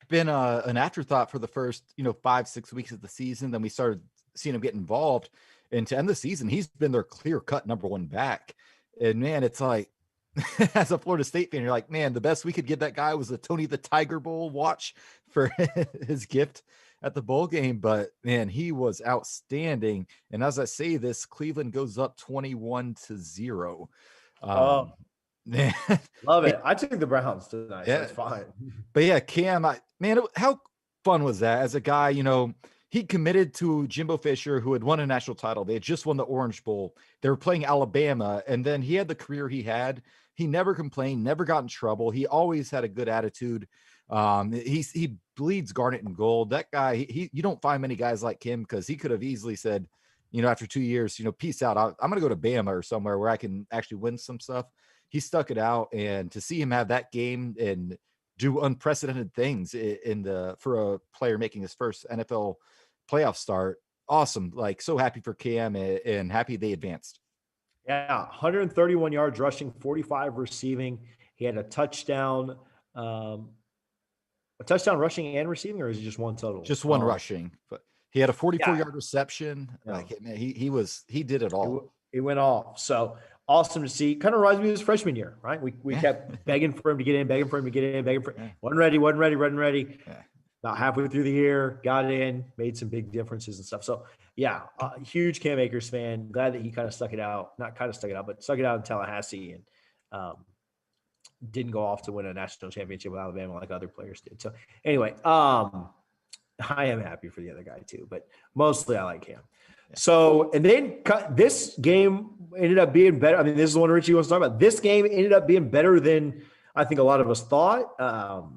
been an afterthought for the first 5-6 weeks of the season. Then we started seeing him get involved, and to end the season, he's been their clear-cut number 1 back. And man, it's like, as a Florida State fan, you're like, man, the best we could give that guy was a Tony the Tiger Bowl watch for his gift at the bowl game. But man, he was outstanding. And as I say this, Cleveland goes up 21-0. Man, love it. I took the Browns tonight. Yeah, so it's fine. But yeah, Cam, how fun was that as a guy? He committed to Jimbo Fisher, who had won a national title. They had just won the Orange Bowl. They were playing Alabama, and then he had the career he had. He never complained, never got in trouble. He always had a good attitude. He bleeds garnet and gold. That guy, you don't find many guys like him, because he could have easily said, after 2 years, peace out. I'm going to go to Bama or somewhere where I can actually win some stuff. He stuck it out, and to see him have that game and do unprecedented things for a player making his first NFL playoff start. Awesome. Like, so happy for Cam and happy they advanced. Yeah. 131 yards rushing, 45 receiving. He had a touchdown rushing and receiving, or is it just one total? Just one rushing, but he had a 44-yard reception. Yeah. Like, man, he did it all. It went off. So awesome to see. Kind of reminds me of his freshman year, right? We kept begging for him to get in, wasn't ready. Yeah. About halfway through the year, got in, made some big differences and stuff. So Yeah, huge Cam Akers fan. Glad that he kind of stuck it out. Not kind of stuck it out, but stuck it out in Tallahassee and didn't go off to win a national championship with Alabama like other players did. So anyway, I am happy for the other guy too, but mostly I like Cam. So, and then this game ended up being better. I mean, this is the one Richie wants to talk about. This game ended up being better than I think a lot of us thought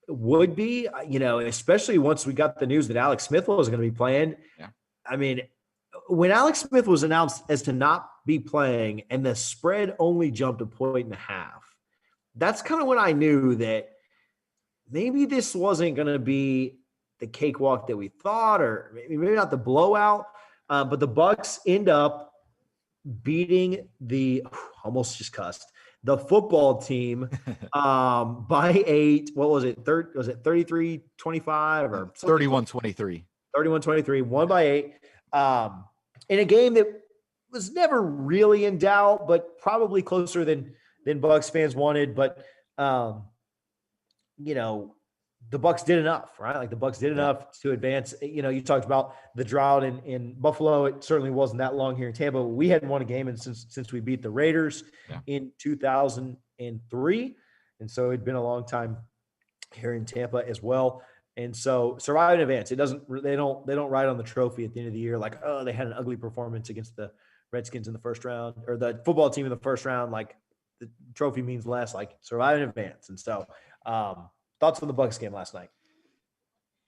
would be, especially once we got the news that Alex Smith was going to be playing. Yeah. I mean, when Alex Smith was announced as to not be playing and the spread only jumped 1.5, that's kind of when I knew that maybe this wasn't going to be the cakewalk that we thought, or maybe not the blowout. But the Bucs end up beating the football team by 8. What was it? Was it 33-25 or 31-23? 31-23, won by 8. In a game that was never really in doubt, but probably closer than Bucs fans wanted. But the Bucs did enough, right? Like the Bucs did enough to advance. You talked about the drought in Buffalo. It certainly wasn't that long here in Tampa. We hadn't won a game since we beat the Raiders in 2003. And so it'd been a long time here in Tampa as well. And so survive in advance. They don't ride on the trophy at the end of the year like, oh, they had an ugly performance against the Redskins in the first round, or the football team in the first round. Like the trophy means less. Like survive in advance. And so thoughts on the Bucs game last night?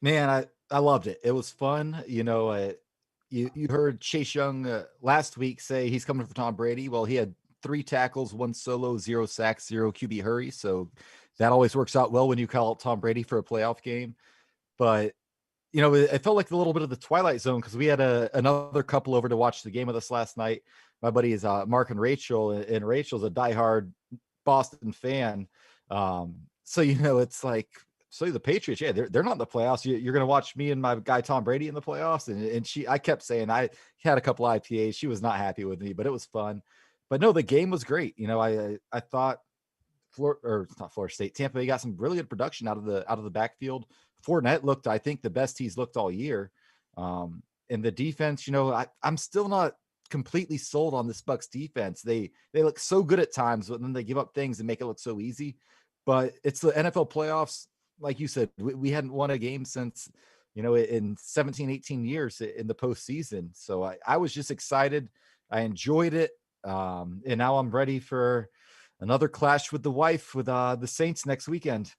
Man, I loved it. It was fun. You heard Chase Young last week say he's coming for Tom Brady. Well, he had 3 tackles, 1 solo, 0 sacks, 0 QB hurry. So that always works out well when you call out Tom Brady for a playoff game. But, it felt like a little bit of the Twilight Zone because we had another couple over to watch the game with us last night. My buddies, Mark and Rachel's a diehard Boston fan. So, it's like, so the Patriots, they're not in the playoffs. You're going to watch me and my guy Tom Brady in the playoffs. And I kept saying, I had a couple IPAs. She was not happy with me, but it was fun. But no, the game was great. I thought it's not Florida State, Tampa, got some really good production out of the backfield. Fournette looked, I think, the best he's looked all year. And the defense, I'm still not completely sold on this Bucs defense. They look so good at times, but then they give up things and make it look so easy. But it's the NFL playoffs. Like you said, we hadn't won a game since, in 17, 18 years in the postseason. So I was just excited. I enjoyed it. And now I'm ready for another clash with the wife with the Saints next weekend.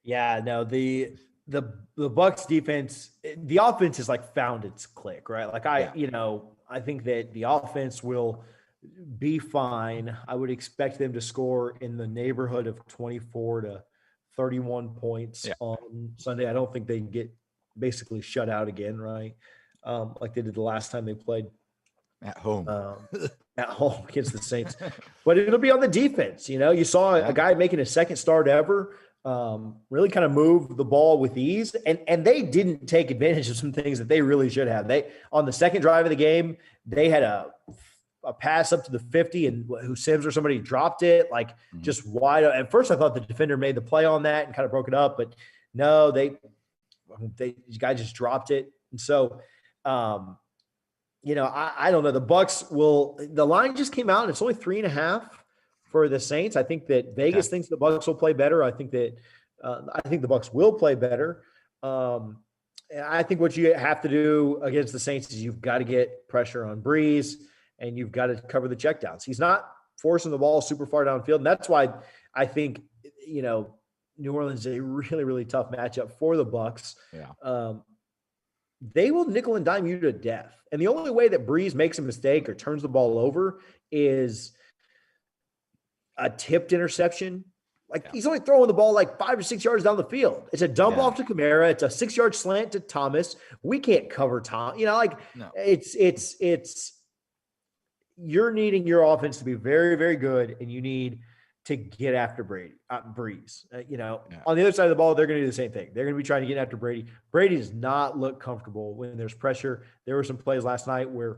Yeah, no, the Bucs defense, the offense has like found its click, right? Like I think that the offense will be fine. I would expect them to score in the neighborhood of 24 to 31 points on Sunday. I don't think they get basically shut out again, right? Like they did the last time they played at home against the Saints. But it'll be on the defense. You saw a guy making his second start ever, really kind of move the ball with ease. And they didn't take advantage of some things that they really should have. They, on the second drive of the game, they had a pass up to the 50 and Sims or somebody dropped it like just wide. At first I thought the defender made the play on that and kind of broke it up, but no, the guy just dropped it. And so, I don't know. The Bucs the line just came out and it's only 3.5 for the Saints. I think that Vegas thinks the Bucs will play better. I think the Bucs will play better. I think what you have to do against the Saints is you've got to get pressure on Breeze and you've got to cover the checkdowns. He's not forcing the ball super far downfield. And that's why I think, New Orleans is a really, really tough matchup for the Bucs. Yeah. They will nickel and dime you to death. And the only way that Breeze makes a mistake or turns the ball over is a tipped interception. He's only throwing the ball like 5 or 6 yards down the field. It's a dump off to Kamara. It's a 6-yard slant to Thomas. We can't cover Tom. No. It's you're needing your offense to be very, very good, and you need to get after Breeze. On the other side of the ball, they're going to do the same thing. They're going to be trying to get after Brady. Brady does not look comfortable when there's pressure. There were some plays last night where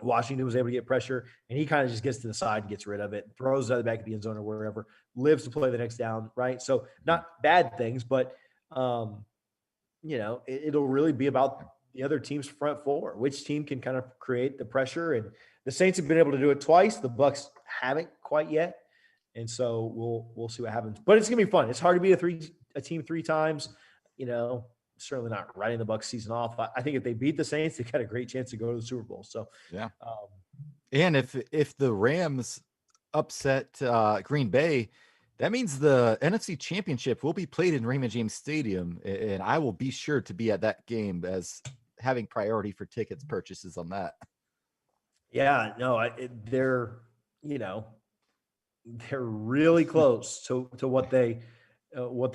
Washington was able to get pressure, and he kind of just gets to the side and gets rid of it, throws it out the back of the end zone or wherever, lives to play the next down, right? So not bad things, but, it'll really be about the other team's front four, which team can kind of create the pressure. And the Saints have been able to do it twice. The Bucs haven't quite yet. And so we'll see what happens. But it's gonna be fun. It's hard to beat a team 3 times. Certainly not writing the Bucs season off. I think if they beat the Saints, they got a great chance to go to the Super Bowl. So yeah. And if the Rams upset Green Bay, that means the NFC Championship will be played in Raymond James Stadium, and I will be sure to be at that game as having priority for tickets purchases on that. Yeah, no, they're really close to what they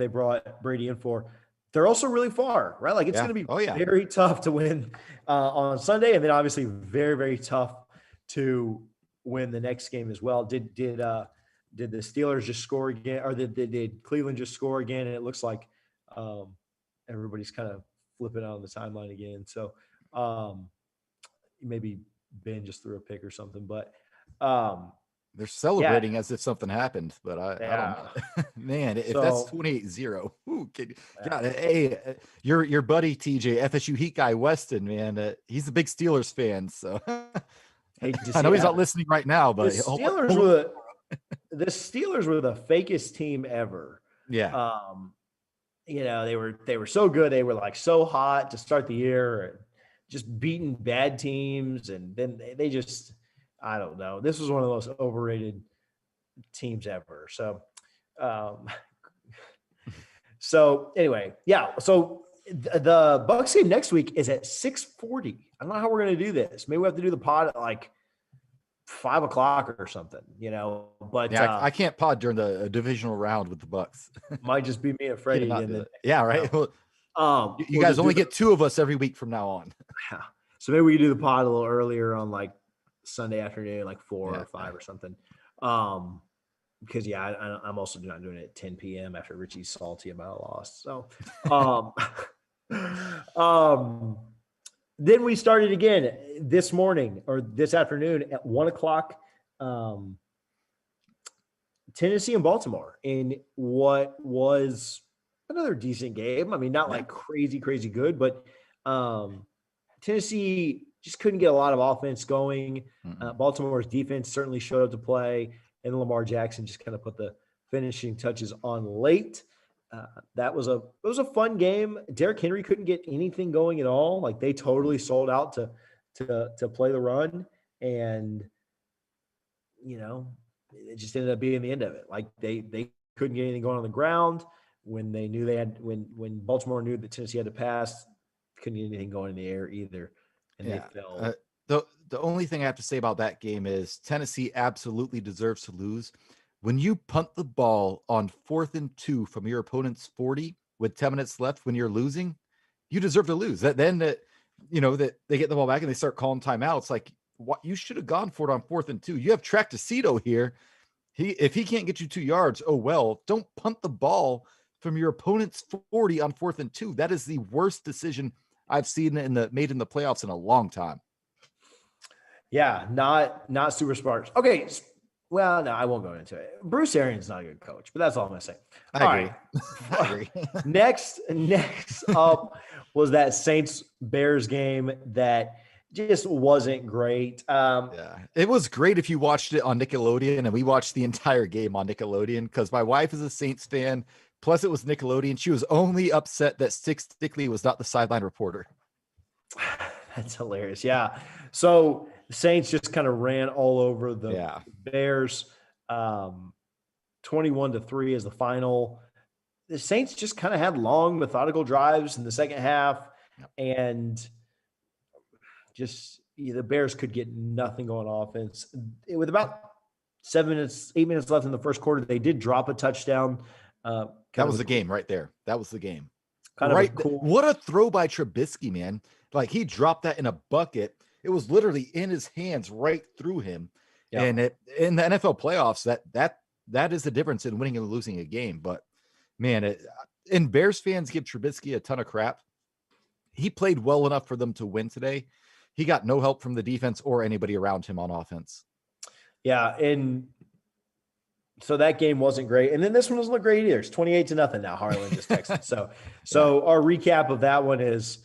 brought Brady in for. They're also really far, right? Like it's going to be very tough to win on Sunday, and then obviously very, very tough to win the next game as well. Did the Steelers just score again, or did Cleveland just score again? And it looks like everybody's kind of flipping out on the timeline again. So maybe Ben just threw a pick or something, but they're celebrating as if something happened, but I don't know. Man, if that's 28-0, God, hey, your buddy TJ, FSU Heat guy Weston, man, he's a big Steelers fan, so I know he's not listening right now, but the Steelers were the fakest team ever. Yeah. They were so good. They were like so hot to start the year and just beating bad teams, and then they just, I don't know. This was one of the most overrated teams ever. So, anyway, yeah. So the Bucs game next week is at 6:40. I don't know how we're going to do this. Maybe we have to do the pod at like 5 o'clock or something, but yeah, I can't pod during the divisional round with the Bucs. Might just be me and Freddie. Yeah. Right. You guys only get 2 of us every week from now on. Yeah. So maybe we can do the pod a little earlier on like Sunday afternoon, like 4 or 5 or something. Because I'm also not doing it at 10 p.m. after Richie's salty about a loss. So, then we started again this morning or this afternoon at 1 o'clock. Tennessee and Baltimore in what was another decent game. I mean, not like crazy good, but Tennessee just couldn't get a lot of offense going. Baltimore's defense certainly showed up to play, and Lamar Jackson just kind of put the finishing touches on late. It was a fun game. Derrick Henry couldn't get anything going at all. Like they totally sold out to play the run, and it just ended up being the end of it. Like they couldn't get anything going on the ground when they knew when Baltimore knew that Tennessee had to pass, couldn't get anything going in the air either. And they fell. The only thing I have to say about that game is Tennessee absolutely deserves to lose. When you punt the ball on 4th and 2 from your opponent's 40 with 10 minutes left when you're losing, you deserve to lose. That they get the ball back and they start calling timeouts. Like, what, you should have gone for it on 4th and 2. You have Tractacito here. If he can't get you 2 yards, oh well. Don't punt the ball from your opponent's 40 on 4th and 2. That is the worst decision I've seen made in the playoffs in a long time. Yeah, not super smart. Okay, well, no, I won't go into it. Bruce Arians not a good coach, but that's all I'm gonna say. I agree. Next up was that Saints-Bears game that just wasn't great. It was great if you watched it on Nickelodeon, and we watched the entire game on Nickelodeon because my wife is a Saints fan. Plus, it was Nickelodeon. She was only upset that Stickley was not the sideline reporter. That's hilarious. Yeah. So the Saints just kind of ran all over the Bears. 21-3 is the final. The Saints just kind of had long, methodical drives in the second half, and just the Bears could get nothing going on offense. With about 8 minutes left in the first quarter, they did drop a touchdown. That was the game right there. That was the game. Cool. What a throw by Trubisky, man. Like, he dropped that in a bucket. It was literally in his hands right through him. Yeah. And in the NFL playoffs, that is the difference in winning and losing a game. But, man, and Bears fans give Trubisky a ton of crap. He played well enough for them to win today. He got no help from the defense or anybody around him on offense. Yeah, and so that game wasn't great. And then this one doesn't look great either. It's 28-0 now. Harlan just texted. So our recap of that one is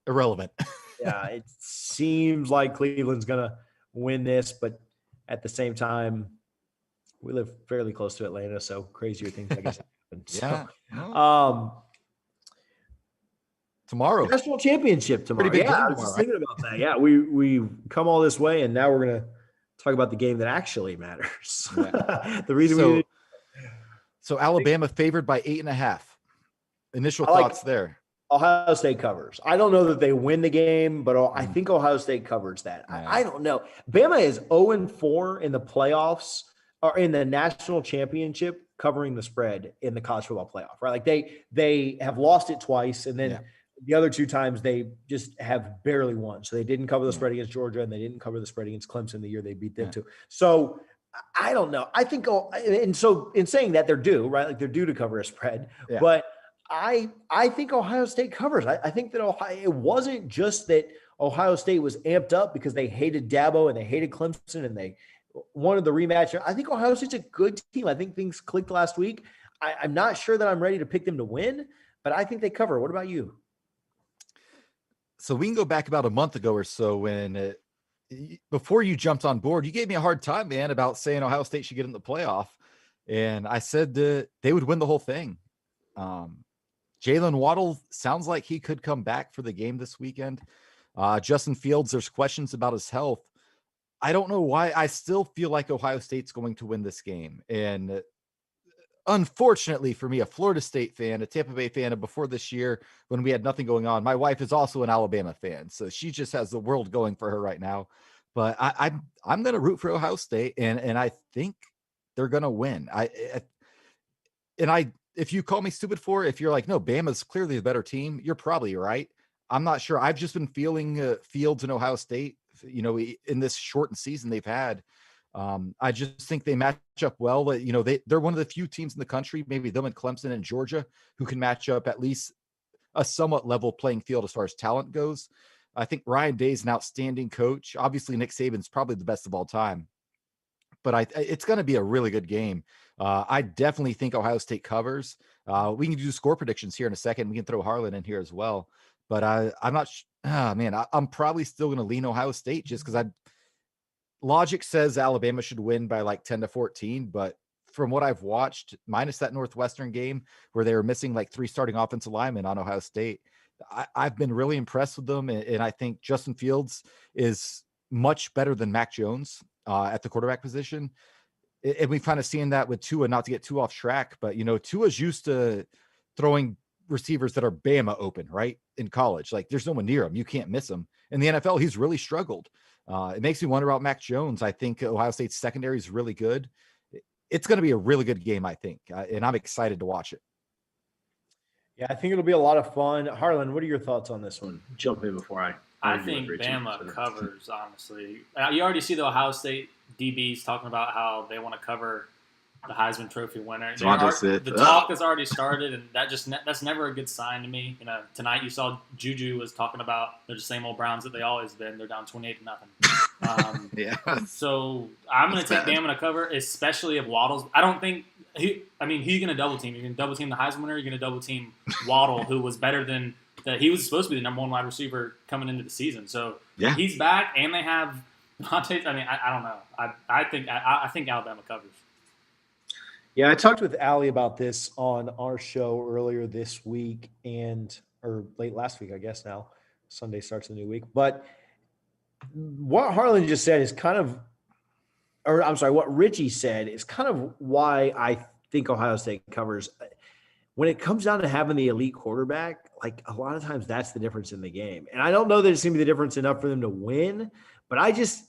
irrelevant. Yeah, it seems like Cleveland's going to win this, but at the same time, we live fairly close to Atlanta, so crazier things, I guess, happen. Yeah. Tomorrow. National championship tomorrow. Pretty big Yeah, game I was just tomorrow, thinking about that. Yeah, we've come all this way, and now we're going to talk about the game that actually matters. Yeah. The reason So Alabama favored by 8.5. Initial I like- thoughts there. Ohio State covers. I don't know that they win the game, but I think Ohio State covers that. Yeah. I don't know. Bama is 0-4 in the playoffs or in the national championship covering the spread in the college football playoff, right? Like they have lost it twice, and then the other two times they just have barely won. So they didn't cover the spread against Georgia, and they didn't cover the spread against Clemson the year they beat them too. So I don't know. I think, and so in saying that, they're due, right? Like they're due to cover a spread, but I think Ohio State covers. I think that it wasn't just that Ohio State was amped up because they hated Dabo and they hated Clemson and they wanted the rematch. I think Ohio State's a good team. I think things clicked last week. I'm not sure that I'm ready to pick them to win, but I think they cover. What about you? So we can go back about a month ago or so when before you jumped on board, you gave me a hard time, man, about saying Ohio State should get in the playoff. And I said that they would win the whole thing. Jalen Waddle sounds like he could come back for the game this weekend. Justin Fields, there's questions about his health. I don't know why. I still feel like Ohio State's going to win this game. And unfortunately for me, a Florida State fan, a Tampa Bay fan, and before this year when we had nothing going on, my wife is also an Alabama fan. So she just has the world going for her right now. But I'm going to root for Ohio State, and I think they're going to win. If you call me stupid for it, if you're like, no, Bama's clearly the better team, you're probably right. I'm not sure. I've just been feeling Fields and Ohio State, in this shortened season they've had. I just think they match up well. They're one of the few teams in the country, maybe them and Clemson and Georgia, who can match up at least a somewhat level playing field as far as talent goes. I think Ryan Day's an outstanding coach. Obviously, Nick Saban's probably the best of all time. But it's going to be a really good game. I definitely think Ohio State covers. We can do score predictions here in a second. We can throw Harlan in here as well. But I'm not I'm probably still going to lean Ohio State just because logic says Alabama should win by like 10-14. But from what I've watched, minus that Northwestern game where they were missing like 3 starting offensive linemen on Ohio State, I've been really impressed with them. And I think Justin Fields is much better than Mac Jones at the quarterback position. And we've kind of seen that with Tua, not to get too off track, but Tua's used to throwing receivers that are Bama open, right? In college, like there's no one near him. You can't miss him. In the NFL, he's really struggled. It makes me wonder about Mac Jones. I think Ohio State's secondary is really good. It's going to be a really good game, I think. And I'm excited to watch it. Yeah, I think it'll be a lot of fun. Harlan, what are your thoughts on this one? Jump in before I think Bama covers, honestly. You already see the Ohio State DBs talking about how they want to cover the Heisman Trophy winner. The talk has already started, and that's never a good sign to me. Tonight you saw Juju was talking about they're the same old Browns that they always been. They're down 28-0. Yeah. So I'm going to take Bama to cover, especially if Waddle's. I don't think who are you going to double team? You're going to double team the Heisman winner. Or you're going to double team Waddle, who was better than that. He was supposed to be the number 1 wide receiver coming into the season. So he's back, and they have. I don't know. I think Alabama covers. Yeah, I talked with Allie about this on our show earlier this week or late last week, I guess now. Sunday starts a new week. But what Harlan just said is what Richie said is kind of why I think Ohio State covers. When it comes down to having the elite quarterback, like a lot of times that's the difference in the game. And I don't know that it's going to be the difference enough for them to win, but I just,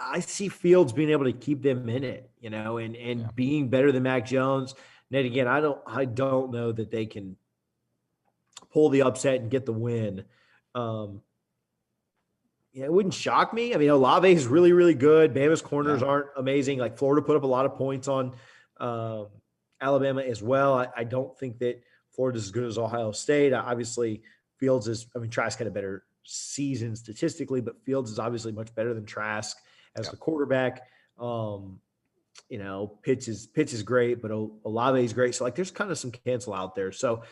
I see Fields being able to keep them in it, and being better than Mac Jones. And again, I don't know that they can pull the upset and get the win. It wouldn't shock me. I mean, Olave is really, really good. Bama's corners aren't amazing. Like Florida put up a lot of points on Alabama as well. I don't think that Florida's as good as Ohio State. Obviously, Fields Trask had a better season statistically, but Fields is obviously much better than Trask as the quarterback. Pitts is great, but Olave is great. So there's kind of some cancel out there. So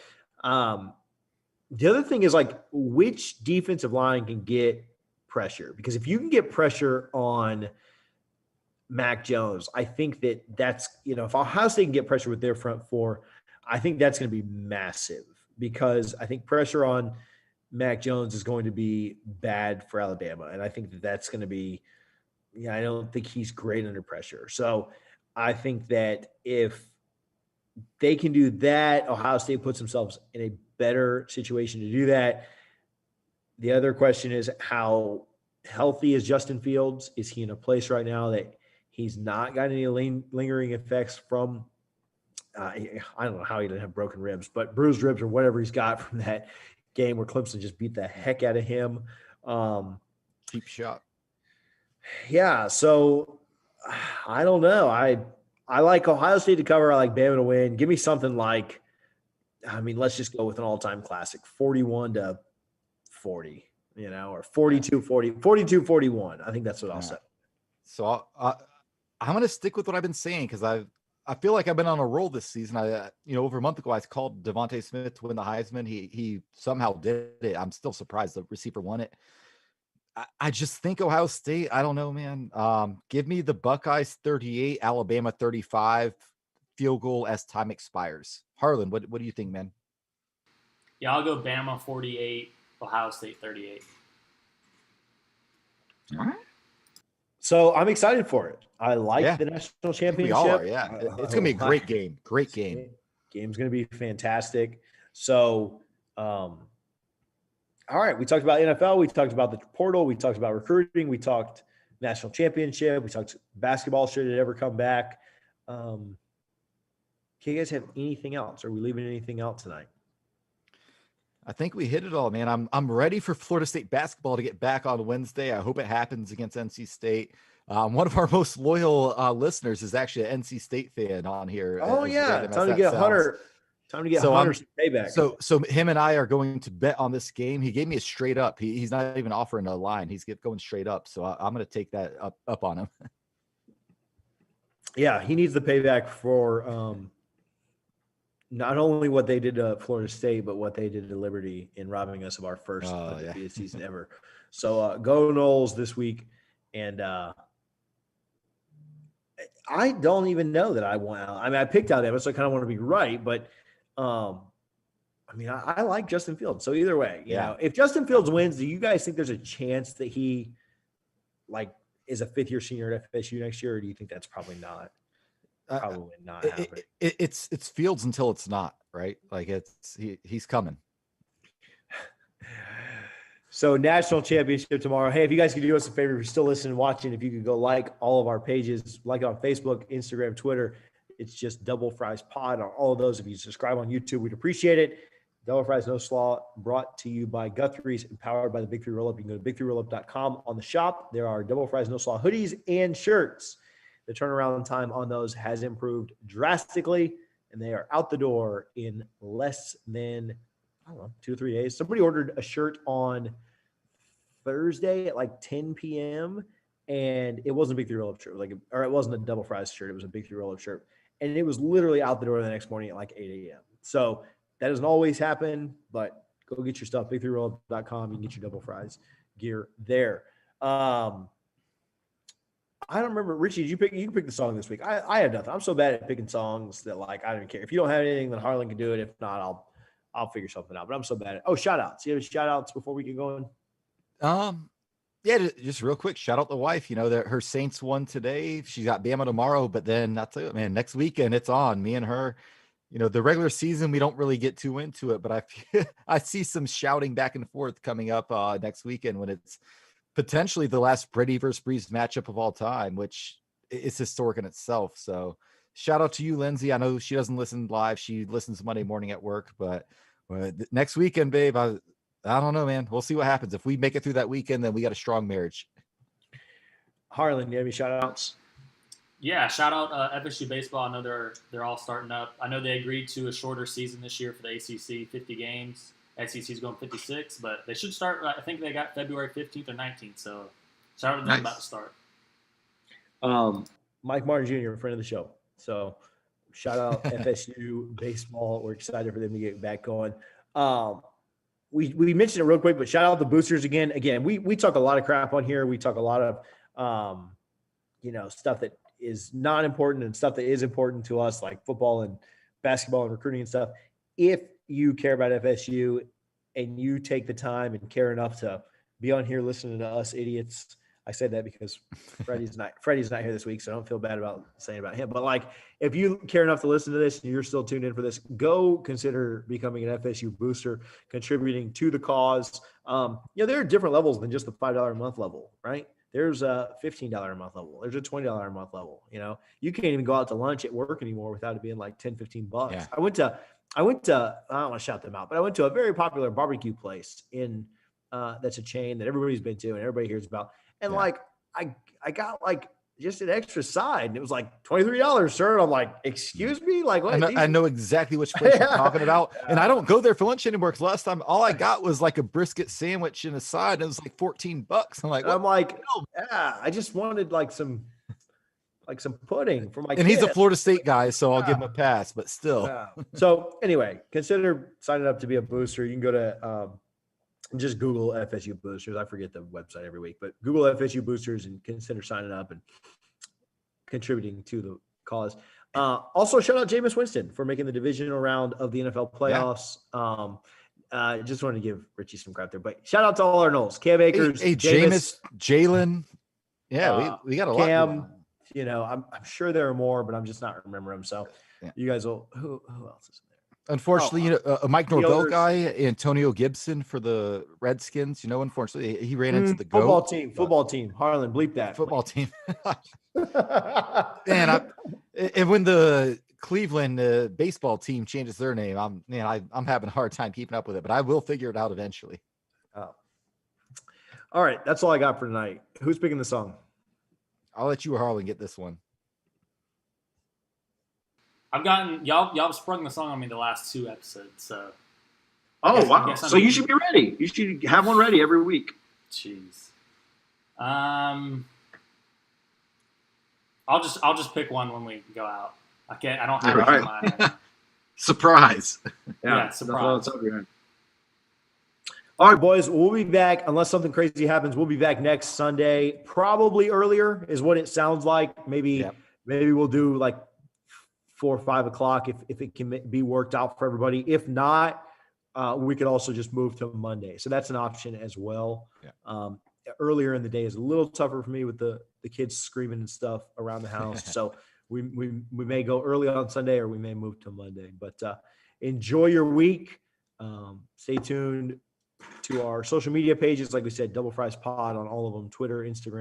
The other thing is like which defensive line can get pressure, because if you can get pressure on Mac Jones, I think that's if Ohio State can get pressure with their front four, I think that's going to be massive, because I think pressure on Mac Jones is going to be bad for Alabama, and I think that's going to be I don't think he's great under pressure. So I think that if they can do that, Ohio State puts themselves in a better situation to do that. The other question is, how healthy is Justin Fields? Is he in a place right now that he's not got any lingering effects from I don't know how he didn't have broken ribs, but bruised ribs or whatever he's got from that game where Clemson just beat the heck out of him. Cheap shot. Yeah, so I don't know. I like Ohio State to cover. I like Bama to win. Give me something like, let's just go with an all-time classic, 41-40, or 42-40, 42-41. I think that's what I'll say. So I'm going to stick with what I've been saying, because I feel like I've been on a roll this season. Over a month ago, I called Devontae Smith to win the Heisman. He somehow did it. I'm still surprised the receiver won it. I just think Ohio State, I don't know, man. Give me the Buckeyes 38, Alabama 35, field goal as time expires. Harlan, what do you think, man? Yeah, I'll go Bama 48, Ohio State 38. All right. So I'm excited for it. I like the national championship. We all are, yeah. It's going to be a great game. Great game. Game's going to be fantastic. So, all right, we talked about NFL. We talked about the portal. We talked about recruiting. We talked national championship. We talked basketball. Should it ever come back? Can you guys have anything else? Are we leaving anything out tonight? I think we hit it all, man. I'm ready for Florida State basketball to get back on Wednesday. I hope it happens against NC State. One of our most loyal listeners is actually an NC State fan on here. Oh yeah, time to get Hunter. Time to get Hunter some payback. So him and I are going to bet on this game. He gave me a straight up. He's not even offering a line. He's going straight up. So I'm going to take that up on him. Yeah, he needs the payback for not only what they did to Florida State, but what they did to Liberty in robbing us of our first undefeated season ever. So go Noles this week. And I don't even know that I want. I picked out Evan, so I kind of want to be right, but I like Justin Fields. So either way, you know, if Justin Fields wins, do you guys think there's a chance that he is a fifth-year senior at FSU next year, or do you think that's probably not? Probably not happening. It's Fields until it's not, right? Like he's coming. So national championship tomorrow. Hey, if you guys could do us a favor, if you're still listening and watching, if you could go like all of our pages, like it on Facebook, Instagram, Twitter. It's just Double Fries Pod on all of those. If you subscribe on YouTube, we'd appreciate it. Double Fries No Slaw, brought to you by Guthrie's and powered by the Big 3 Roll-Up. You can go to big3rollup.com. On the shop, there are Double Fries No Slaw hoodies and shirts. The turnaround time on those has improved drastically, and they are out the door in less than, 2 or 3 days. Somebody ordered a shirt on Thursday at 10 p.m., and it wasn't a Big 3 Roll-Up shirt. Or it wasn't a Double Fries shirt. It was a Big 3 Roll-Up shirt. And it was literally out the door the next morning at 8 a.m. So that doesn't always happen, but go get your stuff, big3rollup.com. You can get your Double Fries gear there. I don't remember. Richie, you can pick the song this week. I have nothing. I'm so bad at picking songs that I don't care. If you don't have anything, then Harlan can do it. If not, I'll figure something out. But I'm so bad at shout outs. You have shout outs before we get going? Yeah, just real quick, shout out the wife. Her Saints won today. She's got Bama tomorrow, but then I'll tell you, man, next weekend it's on. Me and her. The regular season we don't really get too into it, but I see some shouting back and forth coming up next weekend when it's potentially the last Brady versus Breeze matchup of all time, which is historic in itself. So shout out to you, Lindsay. I know she doesn't listen live; she listens Monday morning at work. But next weekend, babe, I don't know, man. We'll see what happens. If we make it through that weekend, then we got a strong marriage. Harlan, do you have any shout outs? Yeah, shout out FSU baseball. I know they're all starting up. I know they agreed to a shorter season this year for the ACC, 50 games. SEC is going 56, but they should start. I think they got February 15th or 19th. So shout out to them about to start. Mike Martin Jr., a friend of the show. So shout out FSU baseball. We're excited for them to get back going. we mentioned it real quick, but shout out the boosters again. Again, we talk a lot of crap on here. We talk a lot of stuff that is not important and stuff that is important to us, like football and basketball and recruiting and stuff. If you care about FSU and you take the time and care enough to be on here listening to us idiots, I said that because Freddie's not here this week, so I don't feel bad about saying about him. But like, if you care enough to listen to this and you're still tuned in for this, go consider becoming an FSU booster, contributing to the cause. There are different levels than just the $5 a month level, right? There's a $15 a month level. There's a $20 a month level. You can't even go out to lunch at work anymore without it being like 10, 15 bucks. Yeah. I went to, I don't want to shout them out, but I went to a very popular barbecue place in that's a chain that everybody's been to and everybody hears about. And like, I got like just an extra side and it was like $23, sir. And I'm like, excuse me? Like, what? I know exactly which place you're talking about. And I don't go there for lunch anymore because last time all I got was like a brisket sandwich and a side. And it was like $14. I'm like, I just wanted like some pudding for my and kid. He's a Florida State guy, so I'll give him a pass, but still. So anyway, consider signing up to be a booster. You can go to just Google FSU boosters. I forget the website every week, but Google FSU boosters and consider signing up and contributing to the cause. Also, shout out Jameis Winston for making the divisional round of the NFL playoffs. Just wanted to give Richie some crap there, but shout out to all our Knowles, Cam Akers, Jameis, Jalen. Yeah, we got a lot. Cam, I'm sure there are more, but I'm just not remembering them. So you guys will. Who else is in there? Unfortunately, a Mike Norvell guy, Antonio Gibson for the Redskins. Unfortunately, he ran into the football team. Harlan, bleep that. Football team. And when the Cleveland baseball team changes their name, I'm having a hard time keeping up with it, but I will figure it out eventually. Oh. All right, that's all I got for tonight. Who's picking the song? I'll let you or Harlan get this one. I've gotten y'all sprung the song on me the last 2 episodes, so. Oh wow! So you should be ready. You should have one ready every week. Jeez. I'll just pick one when we go out. I don't have it in mind right now. Surprise. Yeah, surprise. All right, boys, we'll be back unless something crazy happens. We'll be back next Sunday, probably earlier is what it sounds like. Maybe we'll do like 4 or 5 o'clock if it can be worked out for everybody. If not, we could also just move to Monday. So that's an option as well. Yeah. Earlier in the day is a little tougher for me with the kids screaming and stuff around the house. So we may go early on Sunday or we may move to Monday. But enjoy your week. Stay tuned to our social media pages. Like we said, Double Fries Pod on all of them, Twitter, Instagram.